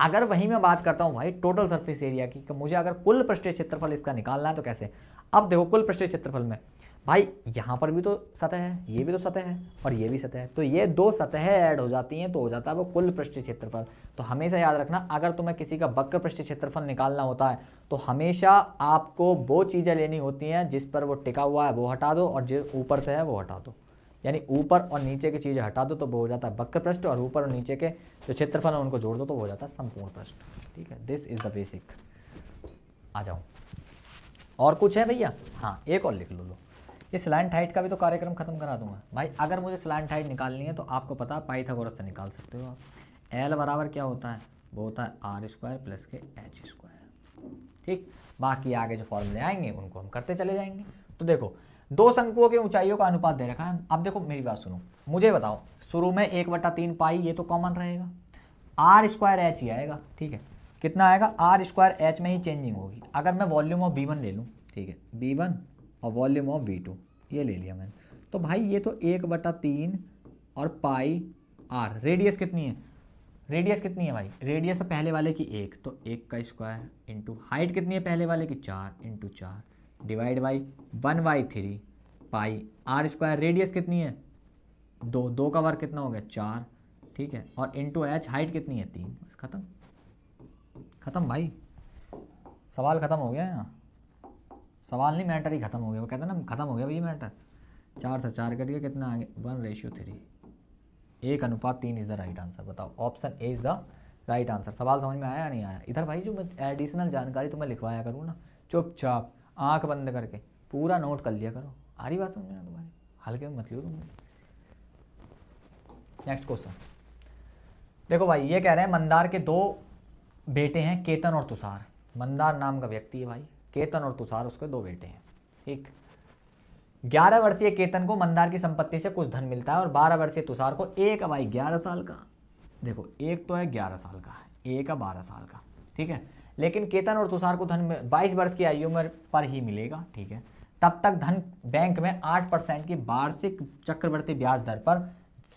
अगर वहीं मैं बात करता हूँ भाई टोटल सरफेस एरिया की, तो मुझे अगर कुल पृष्ठीय क्षेत्रफल इसका निकालना है तो कैसे। अब देखो कुल पृष्ठीय क्षेत्रफल में भाई यहाँ पर भी तो सतह है, ये भी तो सतह है और ये भी सतह है, तो ये दो सतहें ऐड हो जाती हैं तो हो जाता है वो कुल पृष्ठीय क्षेत्रफल। तो हमेशा याद रखना, अगर तुम्हें किसी का वक्र पृष्ठीय क्षेत्रफल निकालना होता है तो हमेशा आपको वो चीज़ें लेनी होती हैं जिस पर वो टिका हुआ है वो हटा दो, और जो ऊपर से है वो हटा दो। यानी ऊपर और नीचे की चीज़ें हटा दो तो वो हो जाता है वक्र पृष्ठ, और ऊपर और नीचे के जो क्षेत्रफल है उनको जोड़ दो तो वो हो जाता है संपूर्ण पृष्ठ। ठीक है, दिस इज द बेसिक। आ जाओ, और कुछ है भैया, हाँ एक और लिख लो। ये स्लैंट हाइट का भी तो कार्यक्रम खत्म करा दूंगा भाई। अगर मुझे स्लैंट हाइट निकालनी है तो आपको पता है पाइथागोरस से निकाल सकते हो आप। एल बराबर क्या होता है, वो होता है आर स्क्वायर प्लस के एच स्क्वायर। ठीक, बाकी आगे जो फॉर्मूले आएंगे उनको हम करते चले जाएंगे। तो देखो दो शंकुओं की ऊंचाइयों का अनुपात दे रखा है। अब देखो मेरी बात सुनो, मुझे बताओ, शुरू में 1/3 पाई, ये तो कॉमन रहेगा, आर स्क्वायर एच ही आएगा। ठीक है, कितना आएगा, आर स्क्वायर एच में ही चेंजिंग होगी। अगर मैं वॉल्यूम ऑफ V1 ले लूँ, ठीक है, V1 और वॉल्यूम ऑफ V2 ये ले लिया मैंने, तो भाई ये तो 1/3 और पाई आर। रेडियस कितनी है, रेडियस कितनी है भाई, रेडियस है पहले वाले की 1, तो 1 का स्क्वायर इंटू हाइट कितनी है पहले वाले की 4 into 4 divide by 1/3 pi r square. Radius कितनी है 2, 2 का वर्ग कितना हो गया 4, ठीक है, और इंटू एच हाइट कितनी है 3। बस खत्म, खत्म भाई, सवाल खत्म हो गया यहाँ। सवाल नहीं, मैटर ही खत्म हो गया। वो कहते हैं ना खत्म हो गया भाई मैटर। 4 से 4 कट गया, कितना आ गया 1:3, 1:3 इज द राइट आंसर। बताओ, option A is the right answer. सवाल समझ में आया या नहीं आया? इधर भाई जो मैं एडिशनल जानकारी तुम्हें लिखवाया करूँ ना, चुपचाप आंख बंद करके पूरा नोट कर लिया करो। आ रही बात समझ में ना तुम्हारी? हल्के में मत लियो तुम। नेक्स्ट क्वेश्चन देखो भाई, ये कह रहे हैं मंदार के 2 बेटे हैं, केतन और तुषार। मंदार नाम का व्यक्ति है भाई, केतन और तुषार उसके 2 बेटे हैं। ठीक, 11 वर्षीय केतन को मंदार की संपत्ति से कुछ धन मिलता है और 12 वर्षीय तुषार को एक है भाई 11 साल का। देखो एक तो है 11 साल का, एक है 12 साल का। ठीक है, लेकिन केतन और तुषार को धन 22 वर्ष की आयु में पर ही मिलेगा। ठीक है, तब तक धन बैंक में 8% की वार्षिक चक्रवृद्धि ब्याज दर पर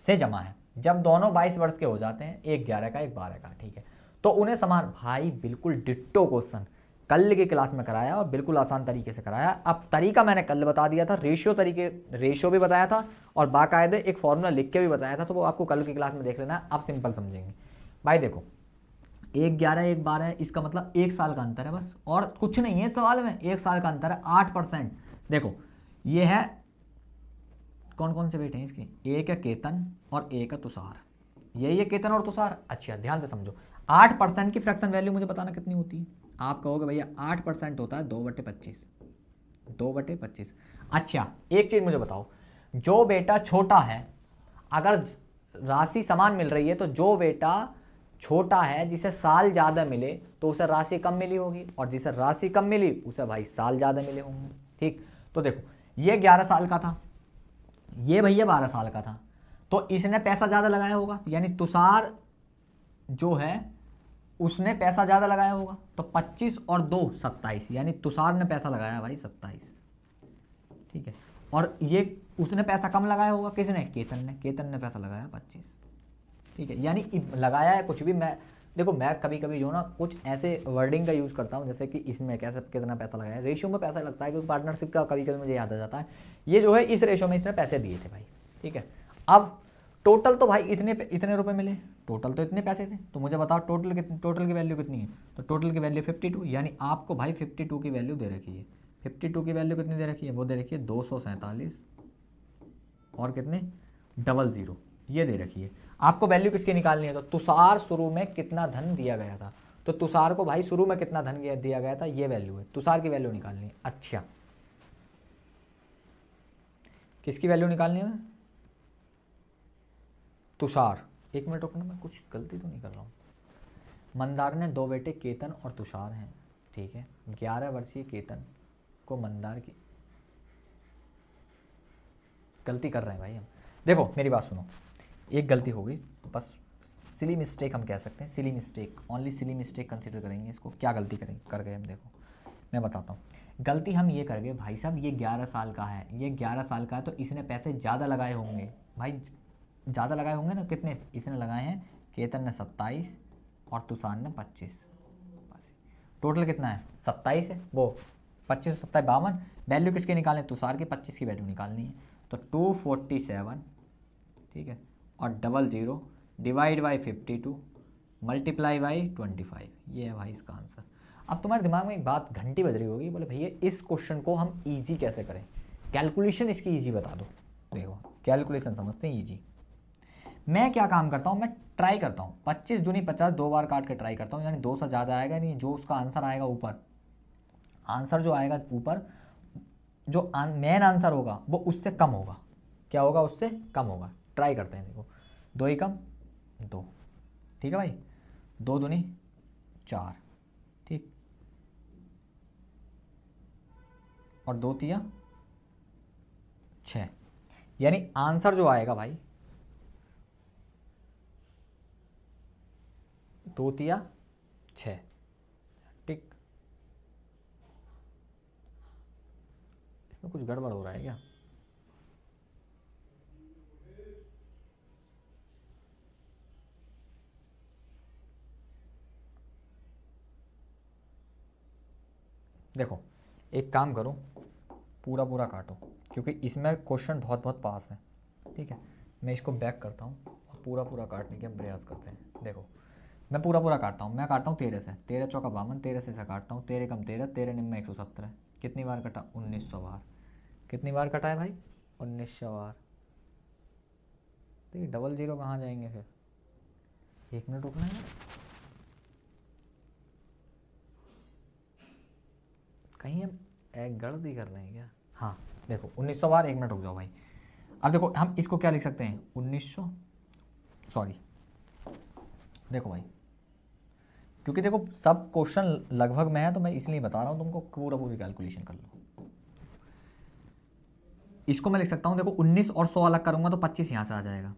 से जमा है। जब दोनों 22 वर्ष के हो जाते हैं, एक 11 का एक 12 का, ठीक है, तो उन्हें समान, भाई बिल्कुल डिट्टो क्वेश्चन कल की क्लास में कराया और बिल्कुल आसान तरीके से कराया। अब तरीका मैंने कल बता दिया था, रेशियो भी बताया था और बाकायदे एक फॉर्मूला लिख के भी बताया था, तो वो आपको कल की क्लास में देख लेना है, आप सिंपल समझेंगे। भाई देखो, एक 11 एक 12 है, इसका मतलब 1 साल का अंतर है बस, और कुछ नहीं है सवाल में, 1 साल का अंतर है, 8%। देखो ये है, कौन कौन से बेटे हैं इसके, एक है केतन और एक है तुषार, यही है केतन और तुषार। अच्छा ध्यान से समझो, 8% की फ्रैक्शन वैल्यू मुझे बताना कितनी होती है। आप कहोगे भैया 8% होता है 2/25, 2/25। अच्छा एक चीज मुझे बताओ, जो बेटा छोटा है, अगर राशि समान मिल रही है तो जो बेटा छोटा है जिसे साल ज़्यादा मिले तो उसे राशि कम मिली होगी, और जिसे राशि कम मिली उसे भाई साल ज़्यादा मिले होंगे। ठीक, तो देखो ये 11 साल का था, ये भैया 12 साल का था, तो इसने पैसा ज़्यादा लगाया होगा, यानी तुषार जो है उसने पैसा ज़्यादा लगाया होगा। तो 25 और 2 27, यानी तुषार ने पैसा लगाया भाई 27। ठीक है, और ये उसने पैसा कम लगाया होगा, किसने, केतन ने पैसा लगाया 25। ठीक है, यानी लगाया है कुछ भी, मैं देखो मैं कभी कभी जो ना कुछ ऐसे वर्डिंग का यूज़ करता हूँ, जैसे कि इसमें कैसे कितना पैसा लगाया है, रेशियो में पैसा लगता है क्योंकि पार्टनरशिप का कभी कभी मुझे याद आ जाता है, ये जो है इस रेशियो में इसने पैसे दिए थे भाई। ठीक है, अब टोटल तो भाई इतने रुपए मिले, टोटल तो इतने पैसे थे, तो मुझे बताओ टोटल की वैल्यू कितनी है। तो टोटल की वैल्यू 52, यानी आपको भाई 52 की वैल्यू दे रखी है। 52 की वैल्यू कितनी दे रखी है, वो दे रखी है 247 और कितने 00, ये दे रखी है। आपको वैल्यू किसकी निकालनी है, तो तुषार शुरू में कितना धन दिया गया था, तो तुषार को भाई शुरू में कितना धन दिया गया था, ये वैल्यू है, तुषार की वैल्यू निकालनी है। अच्छा किसकी वैल्यू निकालनी है, तुषार। एक मिनट रुकना, मैं कुछ गलती तो नहीं कर रहा हूँ। मंदार ने 2 बेटे केतन और तुषार हैं। ठीक है, 11 वर्षीय केतन को मंदार की, गलती कर रहे हैं भाई हम। देखो मेरी बात सुनो, एक गलती हो गई, बस सिली मिस्टेक हम कह सकते हैं, silly mistake, only silly mistake consider करेंगे इसको। क्या गलती कर गए हम, देखो मैं बताता हूँ। गलती हम ये कर गए भाई साहब, ये 11 साल का है, ये 11 साल का है, तो इसने पैसे ज़्यादा लगाए होंगे भाई, ज़्यादा लगाए होंगे ना। कितने इसने लगाए हैं, केतन ने 27 और तुषार ने 25, टोटल कितना है 27 है, वो 25 27 52। वैल्यू किसकी निकालनी है, तुषार की 25 की वैल्यू निकालनी है, तो 247, ठीक है, और 00 डिवाइड बाई 52 मल्टीप्लाई बाई 25, ये है भाई इसका आंसर। अब तुम्हारे दिमाग में एक बात घंटी बज रही होगी, बोले भैया इस क्वेश्चन को हम इजी कैसे करें, कैलकुलेशन इसकी इजी बता दो। देखो कैलकुलेशन समझते हैं इजी। मैं क्या काम करता हूँ, मैं ट्राई करता हूँ 25 दूनी 50 2 बार काट के ट्राई करता हूँ, यानी 2 से ज़्यादा आएगा नहीं, जो उसका आंसर आएगा ऊपर, आंसर जो आएगा ऊपर, जो मेन आंसर होगा वो उससे कम होगा। क्या होगा, उससे कम होगा। ट्राई करते हैं, देखो 2 एकम 2, ठीक है भाई, 2 दूनी 4, ठीक, और 2 तिया 6, यानी आंसर जो आएगा भाई 2 तिया 6, ठीक। इसमें कुछ गड़बड़ हो रहा है क्या, देखो एक काम करो, पूरा पूरा काटो, क्योंकि इसमें क्वेश्चन बहुत बहुत पास है। ठीक है, मैं इसको बैक करता हूँ और पूरा पूरा काटने का प्रयास करते हैं। देखो मैं पूरा पूरा काटता हूँ, मैं काटता हूँ 13 से, 13 चौका 52, 13 से काटता हूँ, 13 कम 13, 13 निम्न 117, कितनी बार कटा, 1900 बार। कितनी बार कटा है भाई, 1900 बार। तो ये 00 कहाँ जाएंगे फिर, 1 मिनट रुकना है। भाई गलती कर रहे हैं क्या? हाँ देखो 1900 बार, 1 मिनट रुक जाओ भाई। अब देखो हम इसको क्या लिख सकते हैं, 1900, सॉरी देखो भाई, क्योंकि देखो सब क्वेश्चन लगभग में है तो मैं इसलिए बता रहा हूँ तुमको, पूरी कैलकुलेशन कर लो। इसको मैं लिख सकता हूँ, देखो 19 और 100 अलग करूँगा तो 25 यहाँ से आ जाएगा,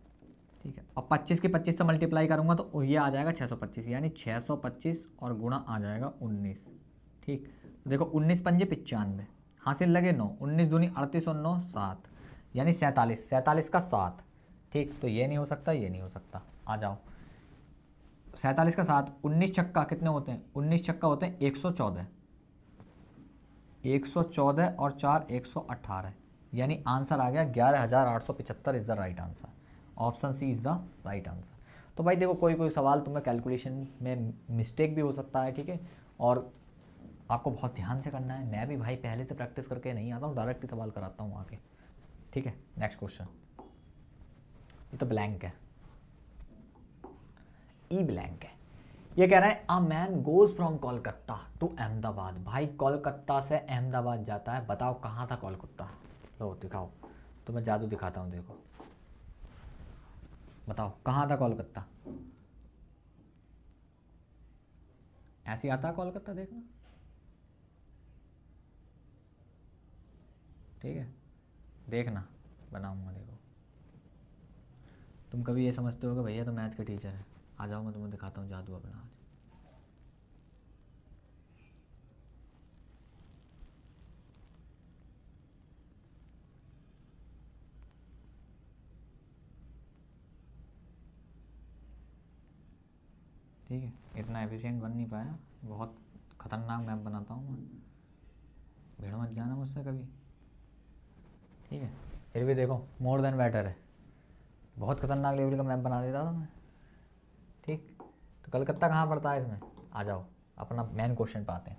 ठीक है, और 25 के 25 से मल्टीप्लाई करूँगा तो ये आ जाएगा 625, यानी 625 और गुणा आ जाएगा 19, ठीक। तो देखो 19 पंजे 95, हासिल लगे 9, 19 दूनी 38 और 9 7, यानी 47, 47 का 7, ठीक। तो ये नहीं हो सकता, ये नहीं हो सकता, आ जाओ 47 का 7, 19 छक्का कितने होते हैं, 19 छक्का होते हैं 114, 114 और 4 118, यानी आंसर आ गया 11,875 is the right answer. Option C is the right answer. तो भाई देखो कोई कोई सवाल तुम्हें कैलकुलेशन में मिस्टेक भी हो सकता है, ठीक है, और आपको बहुत ध्यान से करना है। मैं भी भाई पहले से प्रैक्टिस करके नहीं आता हूँ, डायरेक्ट ही सवाल कराता हूँ आके, ठीक है। नेक्स्ट क्वेश्चन, ये तो ब्लैंक है, ई ब्लैंक है। ये कह रहा है a man goes from Kolkata to Ahmedabad. भाई कोलकाता से अहमदाबाद जाता है, बताओ कहाँ था कोलकाता? लो दिखाओ, तो मैं जादू दिखाता हूँ, देखो बताओ कहाँ था कोलकाता? ऐसे आता है कोलकाता, देखना, ठीक है, देखना बनाऊंगा। देखो तुम कभी ये समझते हो कि भैया तो मैथ के टीचर है, आ जाओ मैं तुम्हें दिखाता हूँ जादू अपना आज। ठीक है, इतना एफिशिएंट बन नहीं पाया, बहुत ख़तरनाक मैप बनाता हूँ मैं, भीड़ मत जाना मुझसे कभी, ठीक है। फिर भी देखो मोर देन बेटर है, बहुत खतरनाक लेवल का मैप बना देता था मैं, ठीक। तो कलकत्ता कहाँ पड़ता है इसमें, आ जाओ अपना मेन क्वेश्चन पे आते हैं।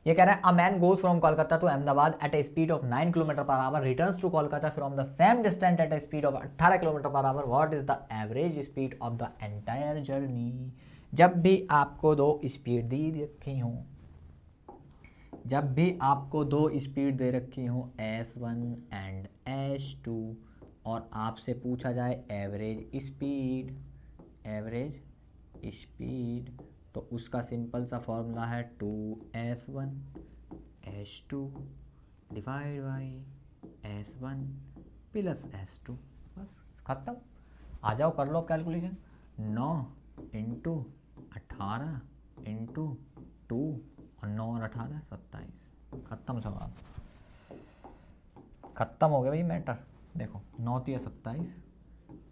ये कह रहा है a man goes from Kolkata to Ahmedabad at a speed of 9 kilometre per hour, returns to Kolkata from the same distance at a speed of 18 kilometre per hour, what is the average speed of the entire journey. जब भी आपको दो स्पीड दी रखी हूँ, जब भी आपको दो स्पीड दे रखी हूँ S1 एंड S2, और आपसे पूछा जाए एवरेज स्पीड, एवरेज स्पीड, तो उसका सिंपल सा फॉर्मूला है 2S1 S2 divide by S1 plus S2, बस खत्म। आ जाओ कर लो कैलकुलेशन, 9 इंटू 18 इंटू 2 और 9 और 18 27, खत्म सवाल, खत्म हो गया भाई मैटर। देखो 9 3 27,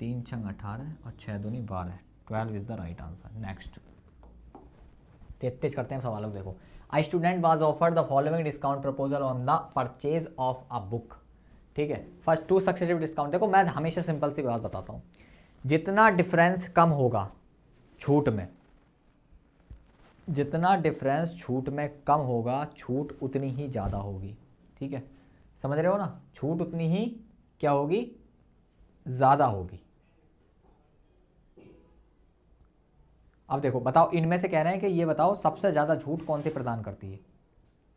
3 6 18 और 6 दूनी 12, 12 is the right answer. Next 33 करते हैं सवालों को। देखो I student was offered the following discount proposal on the purchase of a book, ठीक है, फर्स्ट 2 सक्सेसिव डिस्काउंट। देखो मैं हमेशा सिंपल सी बात बताता हूँ, जितना डिफरेंस कम होगा छूट में, जितना डिफरेंस छूट में कम होगा, छूट उतनी ही ज़्यादा होगी, ठीक है, समझ रहे हो ना, छूट उतनी ही क्या होगी, ज़्यादा होगी। अब देखो बताओ, इनमें से कह रहे हैं कि ये बताओ सबसे ज़्यादा छूट कौन सी प्रदान करती है,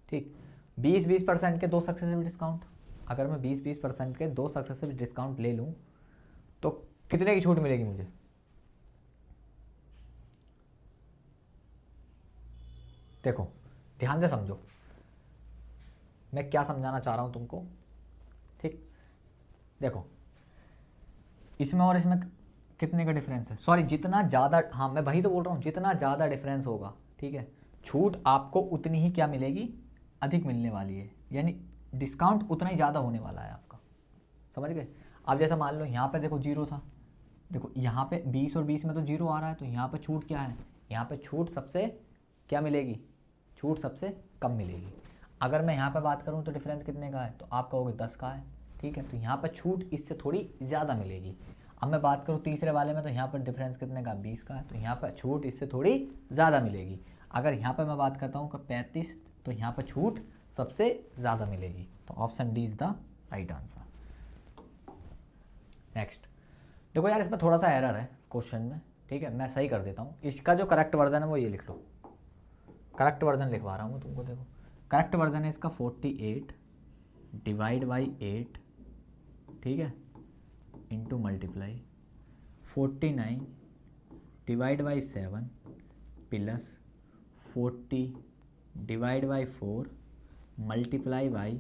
ठीक। 20-20% के 2 सक्सेसिव डिस्काउंट, अगर मैं 20-20% के 2 सक्सेसिव डिस्काउंट ले लूँ तो कितने की छूट मिलेगी मुझे, देखो ध्यान से समझो मैं क्या समझाना चाह रहा हूँ तुमको, ठीक। देखो इसमें और इसमें कितने का डिफरेंस है, सॉरी जितना ज़्यादा, हाँ मैं वही तो बोल रहा हूँ, जितना ज़्यादा डिफरेंस होगा, ठीक है, छूट आपको उतनी ही क्या मिलेगी, अधिक मिलने वाली है, यानी डिस्काउंट उतना ही ज़्यादा होने वाला है आपका, समझ गए। अब जैसा मान लो यहाँ पे देखो 0 था, देखो यहाँ पे 20 और 20 में तो 0 आ रहा है, तो यहाँ पे छूट क्या है, यहाँ पे छूट सबसे क्या मिलेगी, छूट सबसे कम मिलेगी। अगर मैं यहाँ पे बात करूँ तो डिफरेंस कितने का है, तो आप कहोगे 10 का है, ठीक है, तो यहाँ पर छूट इससे थोड़ी ज़्यादा मिलेगी। अब मैं बात करूँ तीसरे वाले में, तो यहाँ पर डिफरेंस कितने का, 20 का है, तो यहाँ पर छूट इससे थोड़ी ज़्यादा मिलेगी। अगर यहाँ पर मैं बात करता हूँ कि 35, तो यहाँ पर छूट सबसे ज़्यादा मिलेगी। तो option D is the right answer. Next देखो यार, इसमें थोड़ा सा एरर है क्वेश्चन में, ठीक है, मैं सही कर देता हूँ। इसका जो करेक्ट वर्जन है वो ये लिख लो, करेक्ट वर्जन लिखवा रहा हूँ मैं तुमको। देखो करेक्ट वर्जन है इसका 48 डिवाइड बाई 8, ठीक है, into multiply 49 divide by 7 plus 40 divide by 4 multiply by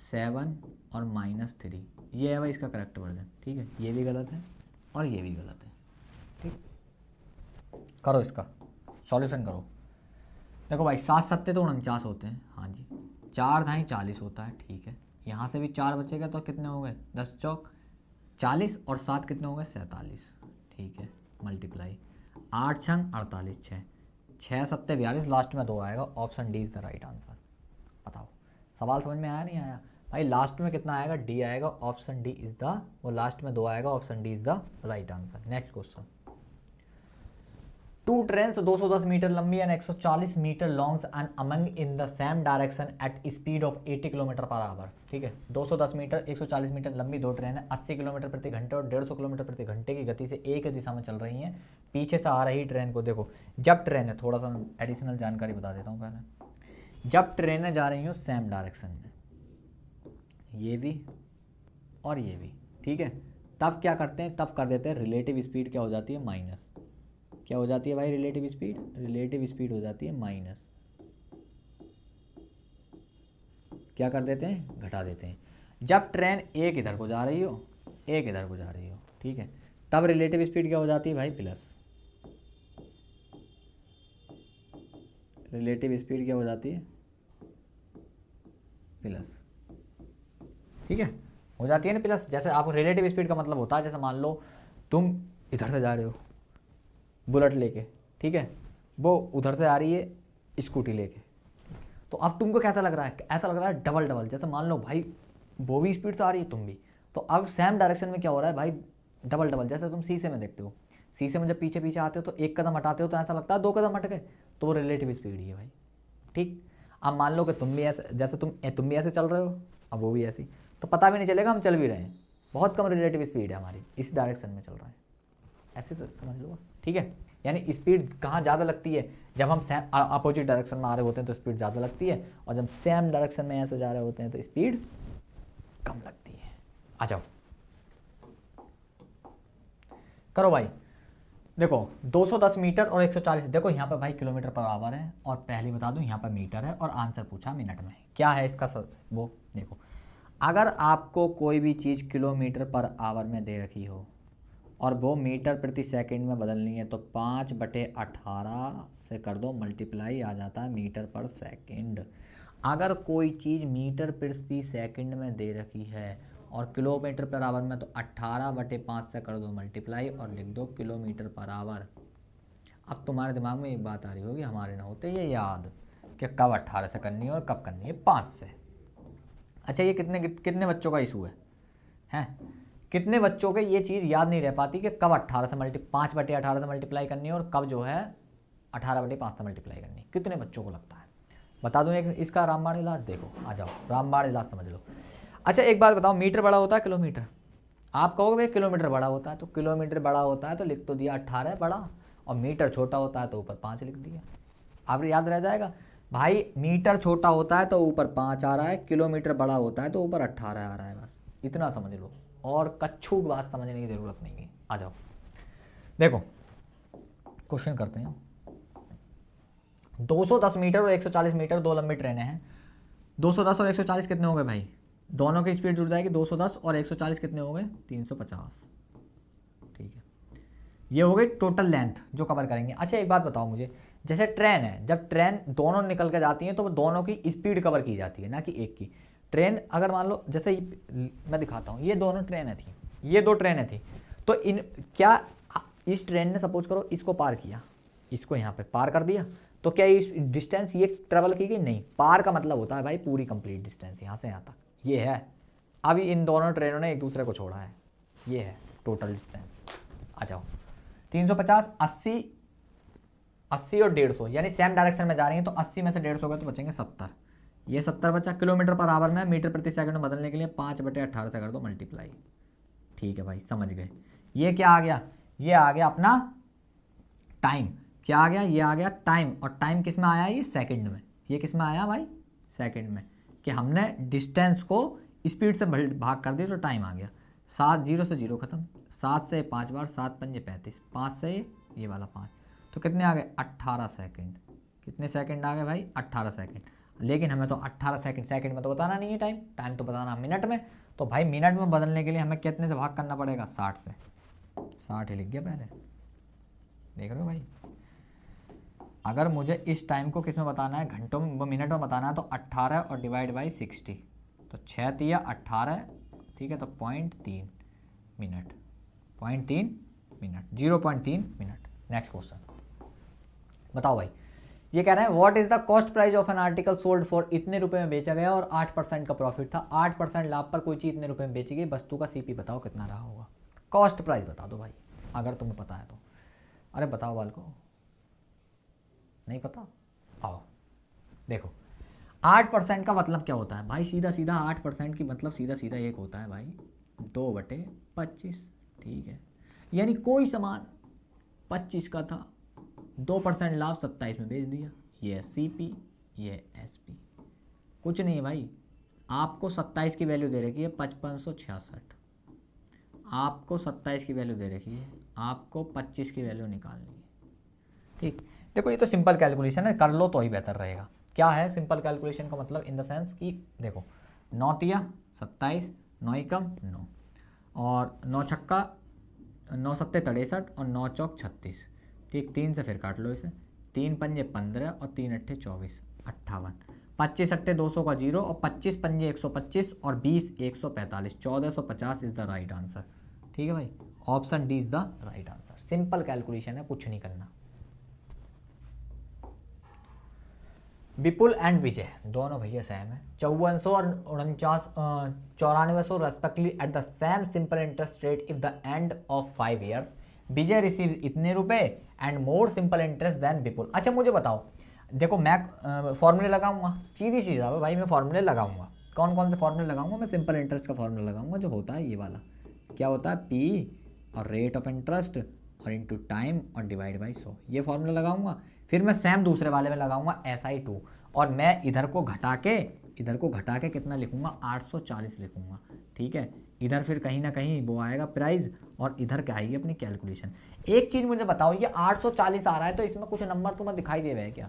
7 और -3। ये है भाई इसका करेक्ट वर्जन, ठीक है। ये भी गलत है और ये भी गलत है, ठीक। करो इसका सॉल्यूशन करो। देखो भाई 7 सत्ते तो 49 होते हैं, हाँ जी। 4 धाई 40 होता है, ठीक है। यहाँ से भी 4 बचेगा तो कितने हो गए, 10 चौक 40 और 7 कितने हो गए, 47, ठीक है। मल्टीप्लाई 8 छंग 48, 6 सत्ते 42, लास्ट में 2 आएगा। Option D is the right answer. बताओ सवाल समझ में आया नहीं आया भाई? लास्ट में कितना आएगा, डी आएगा। ऑप्शन डी इज़ द, वो लास्ट में 2 आएगा। Option D is the right answer. Next question. 2 trains 210 metre लंबी and 140 metre longs and among in the same direction at speed of 80 kilometre per hour, ठीक है। 210 मीटर 140 मीटर लंबी 2 ट्रेन है, 80 किलोमीटर प्रति घंटे और 150 किलोमीटर प्रति घंटे की गति से एक ही दिशा में चल रही हैं। पीछे से आ रही ट्रेन को देखो, जब ट्रेन है, थोड़ा सा एडिशनल जानकारी बता देता हूँ पहले। जब ट्रेनें जा रही हो सेम डायरेक्शन में, ये भी और ये भी, ठीक है, तब क्या करते हैं, तब कर देते हैं रिलेटिव स्पीड क्या हो जाती है, माइनस। क्या हो जाती है भाई रिलेटिव स्पीड? रिलेटिव स्पीड हो जाती है माइनस। क्या कर देते हैं, घटा देते हैं। जब ट्रेन एक इधर को जा रही हो, एक इधर को जा रही हो, ठीक है, तब रिलेटिव स्पीड क्या हो जाती है भाई, प्लस। रिलेटिव स्पीड क्या हो जाती है, प्लस, ठीक है, हो जाती है ना प्लस। जैसे आपको रिलेटिव स्पीड का मतलब होता है, जैसे मान लो तुम इधर से जा रहे हो बुलेट लेके, ठीक है, वो उधर से आ रही है स्कूटी लेके, तो अब तुमको कैसा लग रहा है, ऐसा लग रहा है डबल डबल। जैसे मान लो भाई वो भी स्पीड से आ रही है, तुम भी, तो अब सेम डायरेक्शन में क्या हो रहा है भाई, डबल डबल। जैसे तुम शीशे में देखते हो, शीशे में जब पीछे पीछे आते हो तो एक कदम हटाते हो तो ऐसा लगता है 2 कदम हट गए, तो वो रिलेटिव स्पीड ही है भाई, ठीक। अब मान लो कि तुम भी ऐसे, जैसे तुम भी ऐसे चल रहे हो, अब वो भी ऐसी, तो पता भी नहीं चलेगा हम चल भी रहे हैं। बहुत कम रिलेटिव स्पीड है हमारी, इस डायरेक्शन में चल रहा है, ऐसे तो समझ लो बस, ठीक है। यानी स्पीड कहाँ ज़्यादा लगती है, जब हम सेम अपोजिट डायरेक्शन में आ रहे होते हैं तो स्पीड ज़्यादा लगती है, और जब सेम डायरेक्शन में ऐसे जा रहे होते हैं तो स्पीड कम लगती है। आ जाओ करो भाई। देखो 210 मीटर और 140, देखो यहाँ पे भाई किलोमीटर पर आवर है, और पहले बता दूँ यहाँ पर मीटर है, और आंसर पूछा मिनट में। क्या है इसका वो देखो, अगर आपको कोई भी चीज़ किलोमीटर पर आवर में दे रखी हो और वो मीटर प्रति सेकंड में बदलनी है, तो 5/18 से कर दो मल्टीप्लाई, आ जाता है मीटर पर सेकंड। अगर कोई चीज़ मीटर प्रति सेकंड में दे रखी है और किलोमीटर पर आवर में, तो 18/5 से कर दो मल्टीप्लाई और लिख दो किलोमीटर पर आवर। अब तुम्हारे दिमाग में एक बात आ रही होगी, हमारे ना होते ये याद कि कब 18 से करनी है और कब करनी है 5 से। अच्छा ये कितने बच्चों का इशू है? कितने बच्चों के ये चीज़ याद नहीं रह पाती कि कब 5/18 से मल्टीप्लाई करनी है और कब जो है 18/5 से मल्टीप्लाई करनी है? कितने बच्चों को लगता है? बता दूं एक इसका रामबाण इलाज, देखो आ जाओ रामबाण इलाज समझ लो। अच्छा एक बात बताओ, मीटर बड़ा होता है किलोमीटर? आप कहोगे भाई किलोमीटर बड़ा होता है, तो किलोमीटर बड़ा होता है तो लिख तो दिया 18 बड़ा, और मीटर छोटा होता है तो ऊपर 5 लिख दिया। आप याद रह जाएगा भाई, मीटर छोटा होता है तो ऊपर 5 आ रहा है, किलोमीटर बड़ा होता है तो ऊपर 18 आ रहा है, बस इतना समझ लो, और कच्छू की बात समझने की ज़रूरत नहीं है। आ जाओ देखो क्वेश्चन करते हैं। 210 मीटर और 140 मीटर दो लंबी ट्रेनें हैं। 210 और 140 कितने हो गए भाई? दोनों की स्पीड जुड़ जाएगी। 210 और 140 कितने हो गए? 350, ठीक है। ये हो गई टोटल लेंथ जो कवर करेंगे। अच्छा एक बात बताओ मुझे, जैसे ट्रेन है, जब ट्रेन दोनों निकल के जाती हैं तो दोनों की स्पीड कवर की जाती है, ना कि एक की। ट्रेन अगर मान लो, जैसे मैं दिखाता हूँ, ये दोनों ट्रेनें थी, ये 2 ट्रेनें थी, तो इन क्या इस ट्रेन ने सपोज करो इसको पार किया, इसको यहाँ पे पार कर दिया, तो क्या इस डिस्टेंस ये ट्रेवल की गई? नहीं। पार का मतलब होता है भाई पूरी कंप्लीट डिस्टेंस, यहाँ से यहाँ तक ये है। अभी इन दोनों ट्रेनों ने एक दूसरे को छोड़ा है, ये है टोटल डिस्टेंस। आ जाओ 350, 80 और 150, यानी सेम डायरेक्शन में जा रही है, तो 80 में से 150 गए तो बचेंगे 70। ये 70 बचा। किलोमीटर पर आवर में मीटर प्रति सेकंड में बदलने के लिए 5/18 से कर दो मल्टीप्लाई। ठीक है भाई समझ गए। ये क्या आ गया? ये आ गया अपना टाइम। क्या आ गया? ये आ गया टाइम। और टाइम किस में आया? ये सेकंड में। ये किस में आया भाई? सेकंड में। कि हमने डिस्टेंस को स्पीड से भाग कर दिया तो टाइम आ गया। 7 0 से 0 खत्म, 7 से 5 बार, 7 पंजे 35, 5 से ये वाला 5, तो कितने आ गए 18 सेकंड। कितने सेकंड आ गए भाई 18 सेकंड। लेकिन हमें तो 18 सेकंड में तो बताना नहीं है टाइम, टाइम तो बताना मिनट में। तो भाई मिनट में बदलने के लिए हमें कितने से भाग करना पड़ेगा 60 से। 60 ही लिख गया पहले, देख रहे हो भाई। अगर मुझे इस टाइम को किस में बताना है, घंटों में मिनट में बताना है, तो 18 और डिवाइड बाई 60, तो 6 तिया 18, ठीक है, तो 0.3 minute, 0.3 minute, 0.3 minute. Next question बताओ भाई। ये कह रहे हैं what is the cost price of an article sold for, इतने रुपए में बेचा गया और 8% का प्रॉफिट था। 8% लाभ पर कोई चीज इतने रुपए में बेची गई, वस्तु का सीपी बताओ कितना रहा होगा। कॉस्ट प्राइस बता दो भाई अगर तुम्हें पता है तो। अरे बताओ बाल को, नहीं पता, आओ देखो। 8% का मतलब क्या होता है भाई, सीधा सीधा 8% की मतलब सीधा सीधा एक होता है भाई 2/25, ठीक है। यानी कोई सामान 25 का था, 2% लाभ 27 में बेच दिया। ये सीपी, ये एसपी, कुछ नहीं है भाई। आपको 27 की वैल्यू दे रखी है 5566, आपको 27 की वैल्यू दे रखी है, आपको 25 की वैल्यू निकालनी है, ठीक। देखो ये तो सिंपल कैलकुलेशन है, कर लो तो ही बेहतर रहेगा। क्या है सिंपल कैलकुलेशन का मतलब, इन द सेंस कि देखो 9 तिया 27, 9 एकम 9, और 9 छक्का 9 सत्ते 63 और 9 चौक 36, ठीक। 3 से फिर काट लो इसे, 3 पंजे 15 और 3 अट्ठे 24, 58, 25 अट्ठे 200 का 0 और 25 पंजे 125 और 20 145, 1450 इज द राइट आंसर, ठीक है भाई। Option D is the right answer. Simple calculation है, कुछ नहीं करना। विपुल एंड विजय दोनों भैया सेम है, 5400 और 9400 respectively at the same simple interest rate if the end of 5 years। Vijay receives इतने रुपए and more simple interest than Vipul. अच्छा मुझे बताओ, देखो मैं फॉर्मूले लगाऊंगा, सीधी सी बात है भाई, मैं फॉर्मूले लगाऊंगा। कौन कौन से फॉर्मूले लगाऊंगा, मैं सिंपल इंटरेस्ट का फॉर्मूला लगाऊंगा जो होता है ये वाला, क्या होता है पी और रेट ऑफ इंटरेस्ट और इंटू टाइम और डिवाइड बाई 100, ये फॉर्मूला लगाऊंगा। फिर मैं सेम दूसरे वाले में लगाऊंगा SI2, और मैं इधर को घटा के कितना लिखूंगा 840 लिखूंगा, ठीक है। इधर फिर कहीं ना कहीं वो आएगा प्राइस और इधर क्या आएगी अपनी कैलकुलेशन। एक चीज़ मुझे बताओ, ये 840 आ रहा है तो इसमें कुछ नंबर तुम्हें दिखाई दे रहे हैं क्या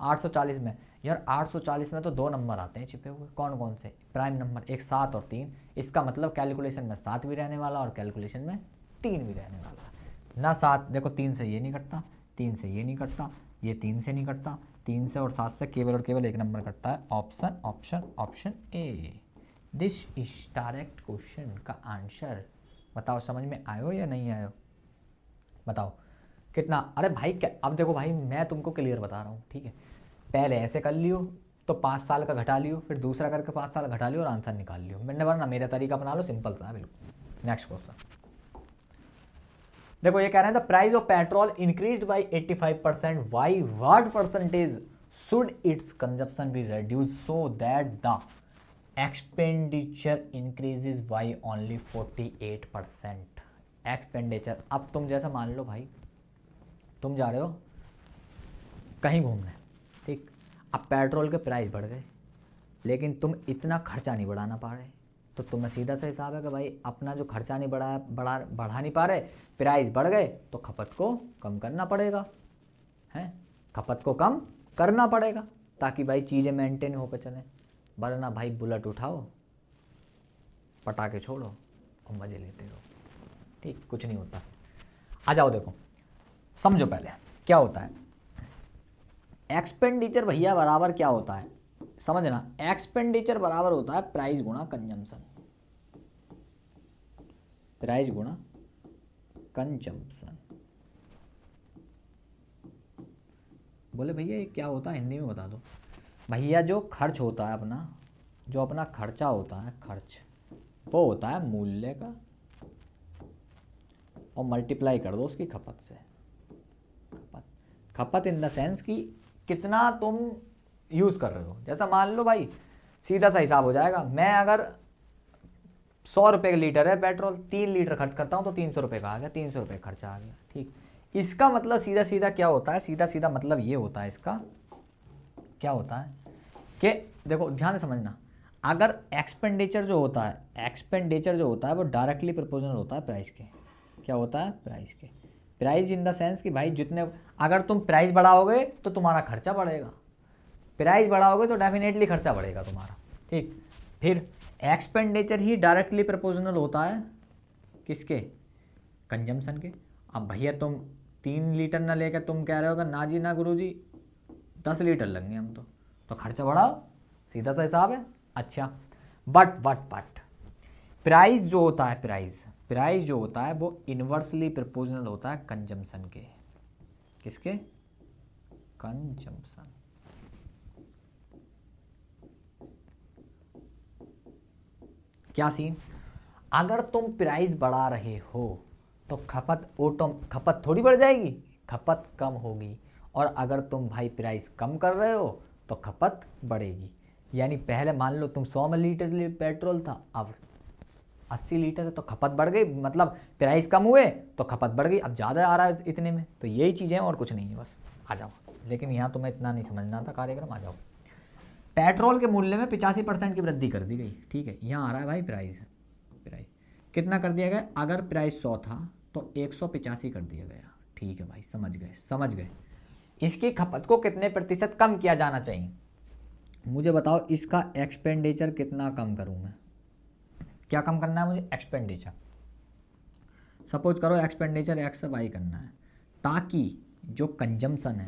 840 में? यार 840 में तो 2 नंबर आते हैं छिपे हुए, कौन कौन से प्राइम नंबर, एक 7 और 3। इसका मतलब कैलकुलेशन में 7 भी रहने वाला और कैलकुलेशन में 3 भी रहने वाला ना। 7 देखो 3 से ये नहीं कटता, 3 से ये नहीं कटता, ये 3 से नहीं कटता, 3 से और 7 से केवल और केवल एक नंबर कटता है, option option option A. This is direct question का आंसर। बताओ समझ में आयो या नहीं आयो, बताओ कितना। अरे भाई अब देखो भाई मैं तुमको क्लियर बता रहा हूँ, ठीक है। पहले ऐसे कर लियो तो 5 साल का घटा लियो, फिर दूसरा करके 5 साल घटा लियो और आंसर निकाल लियो। मैंने वरना मेरा तरीका बना लो, सिंपल सा बिल्कुल। नेक्स्ट क्वेश्चन देखो, ये कह रहे हैं the price of petrol increased by 85%, why what percentage should it's consumption be reduce so that the expenditure increases by only 48%। Expenditure, अब तुम जैसा मान लो भाई तुम जा रहे हो कहीं घूमने, ठीक। अब पेट्रोल के प्राइस बढ़ गए लेकिन तुम इतना खर्चा नहीं बढ़ाना पा रहे, तो तुम्हें सीधा सा हिसाब है कि भाई अपना जो खर्चा नहीं बढ़ा नहीं पा रहे, प्राइस बढ़ गए तो खपत को कम करना पड़ेगा, हैं, खपत को कम करना पड़ेगा ताकि भाई चीज़ें मेंटेन हो के चलें। वरना भाई बुलेट उठाओ, पटाखे छोड़ो और मज़े लेते रहो, ठीक, कुछ नहीं होता। आ जाओ देखो समझो पहले क्या होता है एक्सपेंडिचर भैया बराबर क्या होता है, समझना। एक्सपेंडिचर बराबर होता है प्राइस गुणा कंजम्पशन, प्राइस गुणा कंजम्पशन। बोले भैया ये क्या होता है, हिंदी में बता दो। भैया जो खर्च होता है अपना, जो अपना खर्चा होता है, खर्च वो होता है मूल्य का और मल्टीप्लाई कर दो उसकी खपत से। खपत इन द सेंस कि कितना तुम यूज़ कर रहे हो। जैसा मान लो भाई सीधा सा हिसाब हो जाएगा, मैं अगर 100 रुपये का लीटर है पेट्रोल, 3 लीटर खर्च करता हूँ तो 300 रुपये का आ गया, 300 रुपये खर्चा आ गया, ठीक। इसका मतलब सीधा सीधा क्या होता है, सीधा सीधा मतलब ये होता है इसका क्या होता है कि देखो ध्यान से समझना, अगर एक्सपेंडिचर जो होता है वो डायरेक्टली प्रोपोर्शनल होता है प्राइस के। क्या होता है? प्राइस के। प्राइस इन द सेंस कि भाई जितने, अगर तुम प्राइस बढ़ाओगे तो तुम्हारा खर्चा बढ़ेगा, प्राइस बढ़ाओगे तो डेफिनेटली खर्चा बढ़ेगा तुम्हारा, ठीक। फिर एक्सपेंडिचर ही डायरेक्टली प्रोपोर्शनल होता है किसके? कंजम्पशन के। अब भैया तुम 3 लीटर ना लेकर तुम कह रहे हो कि ना जी ना गुरुजी 10 लीटर लेंगे हम, तो खर्चा बढ़ाओ, सीधा सा हिसाब है। अच्छा, बट प्राइस जो होता है, प्राइस जो होता है वो इन्वर्सली प्रोपोर्शनल होता है कंजम्पशन के। किसके? कंजम्पशन। क्या सीन? अगर तुम प्राइस बढ़ा रहे हो तो खपत थोड़ी बढ़ जाएगी, खपत कम होगी। और अगर तुम भाई प्राइस कम कर रहे हो तो खपत बढ़ेगी। यानी पहले मान लो तुम 100 लीटर पेट्रोल था, अब 80 लीटर है तो खपत बढ़ गई, मतलब प्राइस कम हुए तो खपत बढ़ गई, अब ज़्यादा आ रहा है इतने में। तो यही चीज़ें और कुछ नहीं है, बस आ जाओ। लेकिन यहाँ तुम्हें इतना नहीं समझना था कार्यक्रम, आ जाओ। पेट्रोल के मूल्य में 85% की वृद्धि कर दी गई, ठीक है। यहाँ आ रहा है भाई प्राइस कितना कर दिया गया? अगर प्राइस 100 था तो 185 कर दिया गया, ठीक है भाई, समझ गए। इसकी खपत को कितने प्रतिशत कम किया जाना चाहिए? मुझे बताओ, इसका एक्सपेंडिचर कितना कम करूँ मैं? क्या कम करना है मुझे? एक्सपेंडिचर। सपोज करो एक्सपेंडिचर एक्स वाई करना है, ताकि जो कंजम्पशन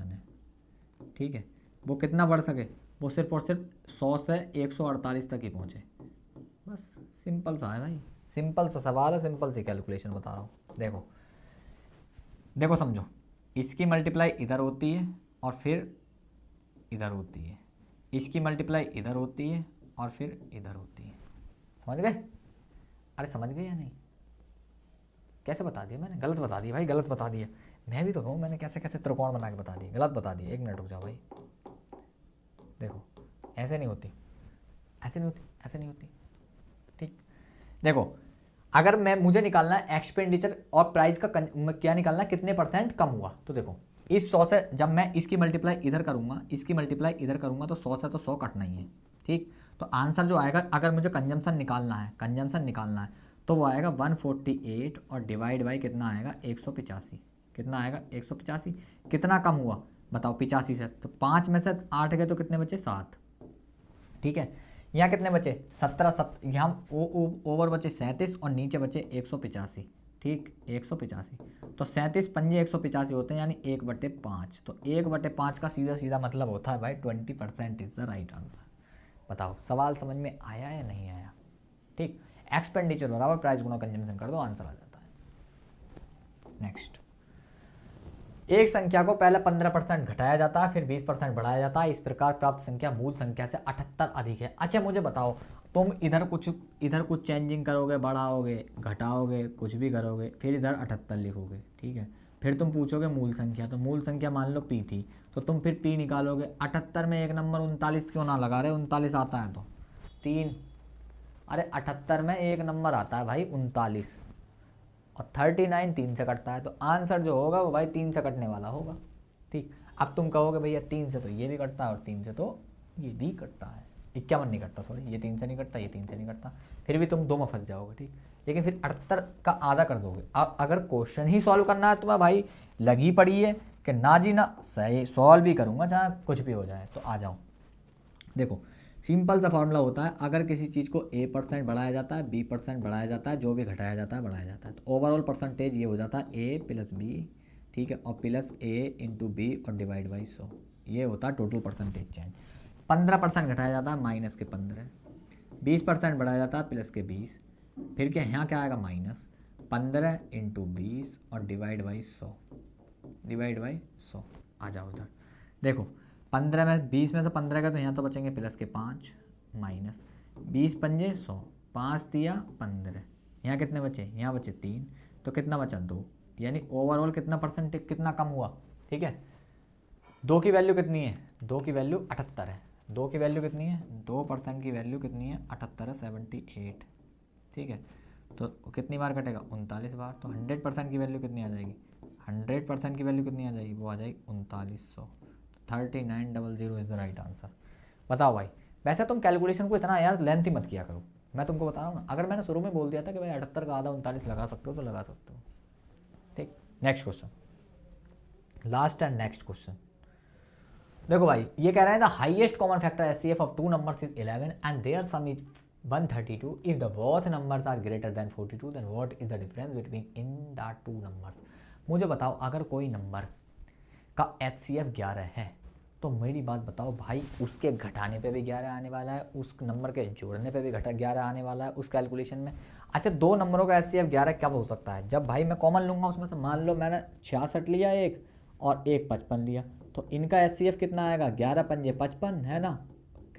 है, ठीक है, वो कितना बढ़ सके? वो सिर्फ और सिर्फ 100 से 148 तक ही पहुँचे। बस सिंपल सा है भाई, सिंपल सा सवाल है, सिंपल सी कैलकुलेशन बता रहा हूँ। देखो समझो, इसकी मल्टीप्लाई इधर होती है और फिर इधर होती है, इसकी मल्टीप्लाई इधर होती है और फिर इधर होती है। समझ गए? अरे समझ गए या नहीं? कैसे बता दिया मैंने? गलत बता दिया भाई, गलत बता दिया। मैं भी तो कहूँ मैंने कैसे कैसे त्रिकोण बना के बता दिए, गलत बता दिए। 1 मिनट रुक जाओ भाई। देखो ऐसे नहीं होती, ऐसे नहीं होती, ठीक। देखो, अगर मुझे निकालना है एक्सपेंडिचर और प्राइस का क्या निकालना है, कितने % कम हुआ। तो देखो इस 100 से जब मैं इसकी मल्टीप्लाई इधर करूँगा, इसकी मल्टीप्लाई इधर करूँगा, तो 100 से तो 100 कटना ही है, ठीक। तो आंसर जो आएगा, अगर मुझे कंजम्पशन निकालना है तो वो आएगा 148 और डिवाइड बाई कितना आएगा? 185। कितना आएगा? 185। कितना कम हुआ बताओ? 85 से। तो 5 में से 8 गए तो कितने बचे? 7, ठीक है। यहाँ कितने बचे? 17। यहाँ ओवर बचे 37 और नीचे बचे 185, ठीक, 185। तो 37 पंजे 185 होते हैं, यानी 1/5। तो 1/5 का सीधा मतलब होता है भाई 20% इज द राइट आंसर। बताओ सवाल समझ में आया या नहीं आया? ठीक। एक्सपेंडिचर बराबर प्राइस गुणा कंजम्पशन कर दो, आंसर आ जाता है। नेक्स्ट, एक संख्या को पहले 15% घटाया जाता है, फिर 20% बढ़ाया जाता है। इस प्रकार प्राप्त संख्या मूल संख्या से 78 अधिक है। अच्छा मुझे बताओ, तुम इधर कुछ चेंजिंग करोगे, बढ़ाओगे, घटाओगे, कुछ भी करोगे, फिर इधर 78 लिखोगे, ठीक है। फिर तुम पूछोगे मूल संख्या, तो मूल संख्या मान लो पी थी, तो तुम फिर पी निकालोगे। 78 में एक नंबर 39 क्यों ना लगा रहे? 39 आता है तो 3। अरे 78 में एक नंबर आता है भाई 39, और 39 3 से कटता है, तो आंसर जो होगा वो भाई 3 से कटने वाला होगा, ठीक। अब तुम कहोगे भैया 3 से तो ये भी कटता है और 3 से तो ये भी कटता है, 51 नहीं कटता, सॉरी, ये 3 से नहीं कटता, ये 3 से नहीं कटता, फिर भी तुम 2 में फंस जाओगे, ठीक। लेकिन फिर 78 का आधा कर दोगे। अब अगर क्वेश्चन ही सॉल्व करना है तुम्हें भाई, लगी पड़ी है कि ना जी ना, सही सॉल्व भी करूँगा चाहे कुछ भी हो जाए, तो आ जाओ। देखो सिंपल सा फॉर्मूला होता है, अगर किसी चीज़ को A% बढ़ाया जाता है, B% बढ़ाया जाता है, जो भी घटाया जाता है बढ़ाया जाता है, तो ओवरऑल परसेंटेज ये हो जाता है A + B, ठीक है, और प्लस A × B और डिवाइड बाई 100, ये होता है टोटल परसेंटेज चेंज। 15% घटाया जाता है -15, 20% बढ़ाया जाता है +20, फिर क्या यहाँ क्या आएगा? -15 × 20 और डिवाइड बाई 100, आ जाओ उधर। देखो 15 में 20 में से 15 का, तो यहाँ तो बचेंगे +5 माइनस 20 पंजे 100, 5 दिया 15, यहाँ कितने बचे? यहाँ बचे 3, तो कितना बचा? 2, यानी ओवरऑल कितना परसेंटेज कितना कम हुआ, ठीक है। 2 की वैल्यू कितनी है? 2 की वैल्यू 78 है। 2 की वैल्यू कितनी है? 2% की वैल्यू कितनी है? 78 है, 78, ठीक है। तो कितनी बार कटेगा? 39 बार। तो 100% की वैल्यू कितनी आ जाएगी? 100% की वैल्यू कितनी आ जाएगी? वो आ जाएगी 3900। 3900 इज द राइट आंसर। बताओ भाई। वैसे तुम कैलकुलेशन को इतना यार लेंथ ही मत किया करो, मैं तुमको बता रहा हूँ ना। अगर मैंने शुरू में बोल दिया था कि भाई 78 का आधा 39 लगा सकते हो तो लगा सकते हो। ठीक, next question, last and next question. देखो भाई ये कह रहा है the highest common factor HCF of two numbers is 11 and their sum is 132 if the both numbers are greater than 42 then what is the difference between in the two numbers. मुझे बताओ अगर कोई नंबर का एचसीएफ 11 है तो मेरी बात बताओ भाई, उसके घटाने पे भी 11 आने वाला है, उस नंबर के जोड़ने पे भी 11 आने वाला है उस कैलकुलेशन में। अच्छा, दो नंबरों का एचसीएफ 11 कब हो सकता है? जब भाई मैं कॉमन लूँगा उसमें से, मान लो मैंने 66 लिया एक और एक 55 लिया, तो इनका एचसीएफ कितना आएगा? 11 पंजे 55 है ना,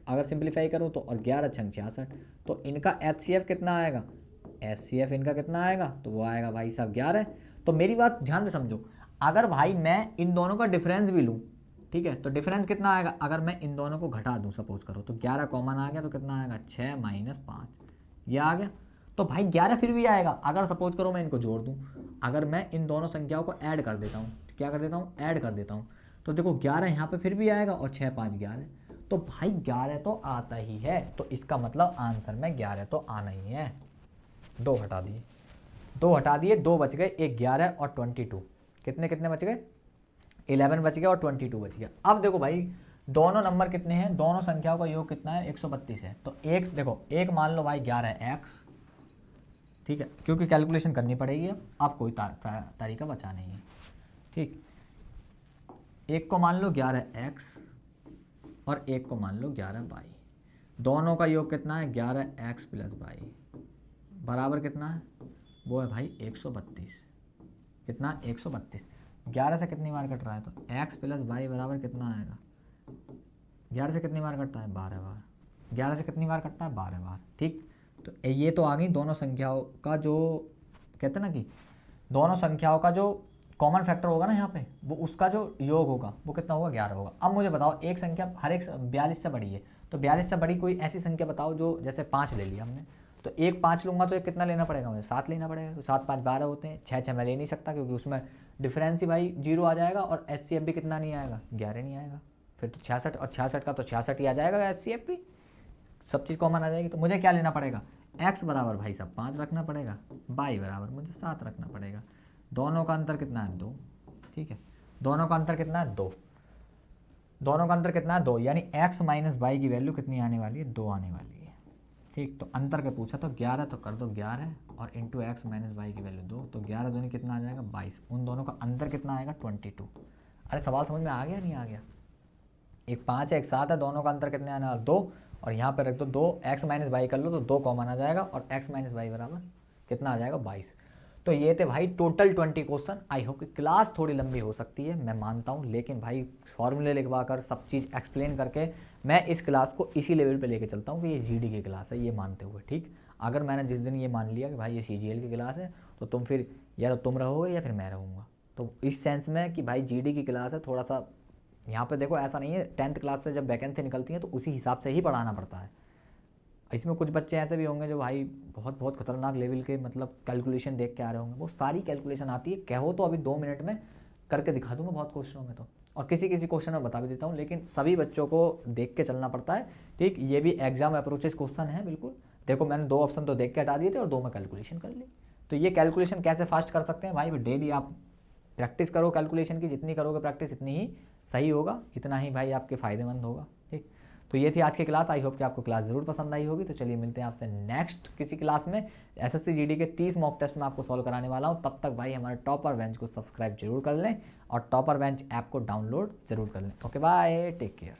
अगर सिंप्लीफाई करूँ तो, और 11 छंग 66, तो इनका एचसीएफ कितना आएगा? एचसीएफ इनका कितना आएगा? तो वो आएगा भाई साहब 11। तो मेरी बात ध्यान से समझो, अगर भाई मैं इन दोनों का डिफरेंस भी लूँ, ठीक है, तो डिफरेंस कितना आएगा? अगर मैं इन दोनों को घटा दूँ सपोज करो, तो 11 कॉमन आ गया तो कितना आएगा? 6 माइनस 5, ये आ गया। तो भाई 11 फिर भी आएगा अगर सपोज करो मैं इनको जोड़ दूँ। अगर मैं इन दोनों संख्याओं को ऐड कर देता हूँ, क्या कर देता हूँ? ऐड कर देता हूँ, तो देखो 11 यहाँ पे फिर भी आएगा और 6 5 11, तो भाई 11 तो आता ही है। तो इसका मतलब आंसर में 11 तो आना ही है। 2 हटा दिए, 2 हटा दिए, 2 बच गए, एक 11 और 22, कितने कितने बच गए? 11 बच गया और 22 बच गया। अब देखो भाई दोनों नंबर कितने हैं? दोनों संख्याओं का योग कितना है? 132 है। तो एक देखो, एक मान लो भाई 11x, ठीक है, क्योंकि कैलकुलेशन करनी पड़ेगी अब कोई तरीका बचा नहीं है। ठीक, एक को मान लो 11x और एक को मान लो 11y, दोनों का योग कितना है? 11x प्लस y बराबर कितना है? वो है भाई 132। कितना? 132। 11 से कितनी बार कट रहा है? तो x प्लस वाई बराबर कितना आएगा? 11 से कितनी बार कटता है? 12 बार। 11 से कितनी बार कटता है? 12 बार। ठीक, तो ये तो आ गई दोनों संख्याओं का जो कहते हैं ना कि दोनों संख्याओं का जो कॉमन फैक्टर होगा ना यहाँ पे, वो उसका जो योग होगा वो कितना होगा? 11 होगा। अब मुझे बताओ एक संख्या हर एक 42 से बड़ी है, तो 42 से बड़ी कोई ऐसी संख्या बताओ जो, जैसे 5 ले लिया हमने, तो एक 5 लूँगा तो एक कितना लेना पड़ेगा मुझे? 7 लेना पड़ेगा। तो 7 5 12 होते हैं, 6 6 मैं ले नहीं सकता क्योंकि उसमें डिफरेंस ही भाई 0 आ जाएगा और एचसीएफ भी कितना नहीं आएगा? 11 नहीं आएगा। फिर तो 66 और 66 का तो 66 ही आ जाएगा एचसीएफ भी, सब चीज़ कॉमन आ जाएगी। तो मुझे क्या लेना पड़ेगा? x बराबर भाई साहब 5 रखना पड़ेगा, y बराबर मुझे 7 रखना पड़ेगा। दोनों का अंतर कितना है? 2। ठीक है, दोनों का अंतर कितना है? 2। दोनों का अंतर कितना है? 2, यानी x माइनस वाई की वैल्यू कितनी आने वाली है? 2 आने वाली है। ठीक, तो अंतर का पूछा तो 11, तो कर दो 11 और इंटू एक्स माइनस वाई की वैल्यू 2, तो 11 दूनी कितना आ जाएगा? 22। उन दोनों का अंतर कितना आएगा? 22। अरे सवाल समझ में आ गया नहीं आ गया? एक 5 है एक 7 है, दोनों का अंतर कितने आने वाला? 2, और यहाँ पर रख दो 2, एक्स माइनस वाई कर लो तो 2 कॉमन आ जाएगा और एक्स माइनस वाई बराबर कितना आ जाएगा? 22। तो ये थे भाई टोटल 20 क्वेश्चन। आई होप कि क्लास थोड़ी लंबी हो सकती है, मैं मानता हूँ, लेकिन भाई फॉर्मूले लिखवा कर सब चीज़ एक्सप्लेन करके मैं इस क्लास को इसी लेवल पे लेके चलता हूँ कि ये जीडी की क्लास है, ये मानते हुए। ठीक, अगर मैंने जिस दिन ये मान लिया कि भाई ये सीजीएल की क्लास है, तो तुम फिर या तो तुम रहोगे या फिर मैं रहूँगा। तो इस सेंस में कि भाई जीडी की क्लास है, थोड़ा सा यहाँ पे देखो ऐसा नहीं है 10th क्लास से जब वैकेंसी निकलती है तो उसी हिसाब से ही पढ़ाना पड़ता है। इसमें कुछ बच्चे ऐसे भी होंगे जो भाई बहुत बहुत खतरनाक लेवल के मतलब कैलकुलेशन देख के आ रहे होंगे, वो सारी कैलकुलेशन आती है, कहो तो अभी 2 मिनट में करके दिखा दूँ मैं बहुत क्वेश्चनों में तो, और किसी किसी क्वेश्चन में बता भी देता हूँ, लेकिन सभी बच्चों को देख के चलना पड़ता है। ठीक, ये भी एग्जाम अप्रोचेस क्वेश्चन है बिल्कुल। देखो मैंने 2 ऑप्शन तो देख के हटा दिए थे और 2 में कैलकुलेशन कर ली। तो ये कैलकुलेशन कैसे फास्ट कर सकते हैं भाई? डेली आप प्रैक्टिस करो कैलकुलेशन की, जितनी करोगे प्रैक्टिस इतनी ही सही होगा, इतना ही भाई आपके फ़ायदेमंद होगा। ठीक, तो ये थी आज की क्लास। आई होप कि आपको क्लास ज़रूर पसंद आई होगी। तो चलिए मिलते हैं आपसे नेक्स्ट किसी क्लास में। एसएससी जीडी के 30 मॉक टेस्ट में आपको सॉल्व कराने वाला हूँ। तब तक भाई हमारे टॉपर बेंच को सब्सक्राइब जरूर कर लें और टॉपर बेंच ऐप को डाउनलोड जरूर कर लें। Okay bye, take care.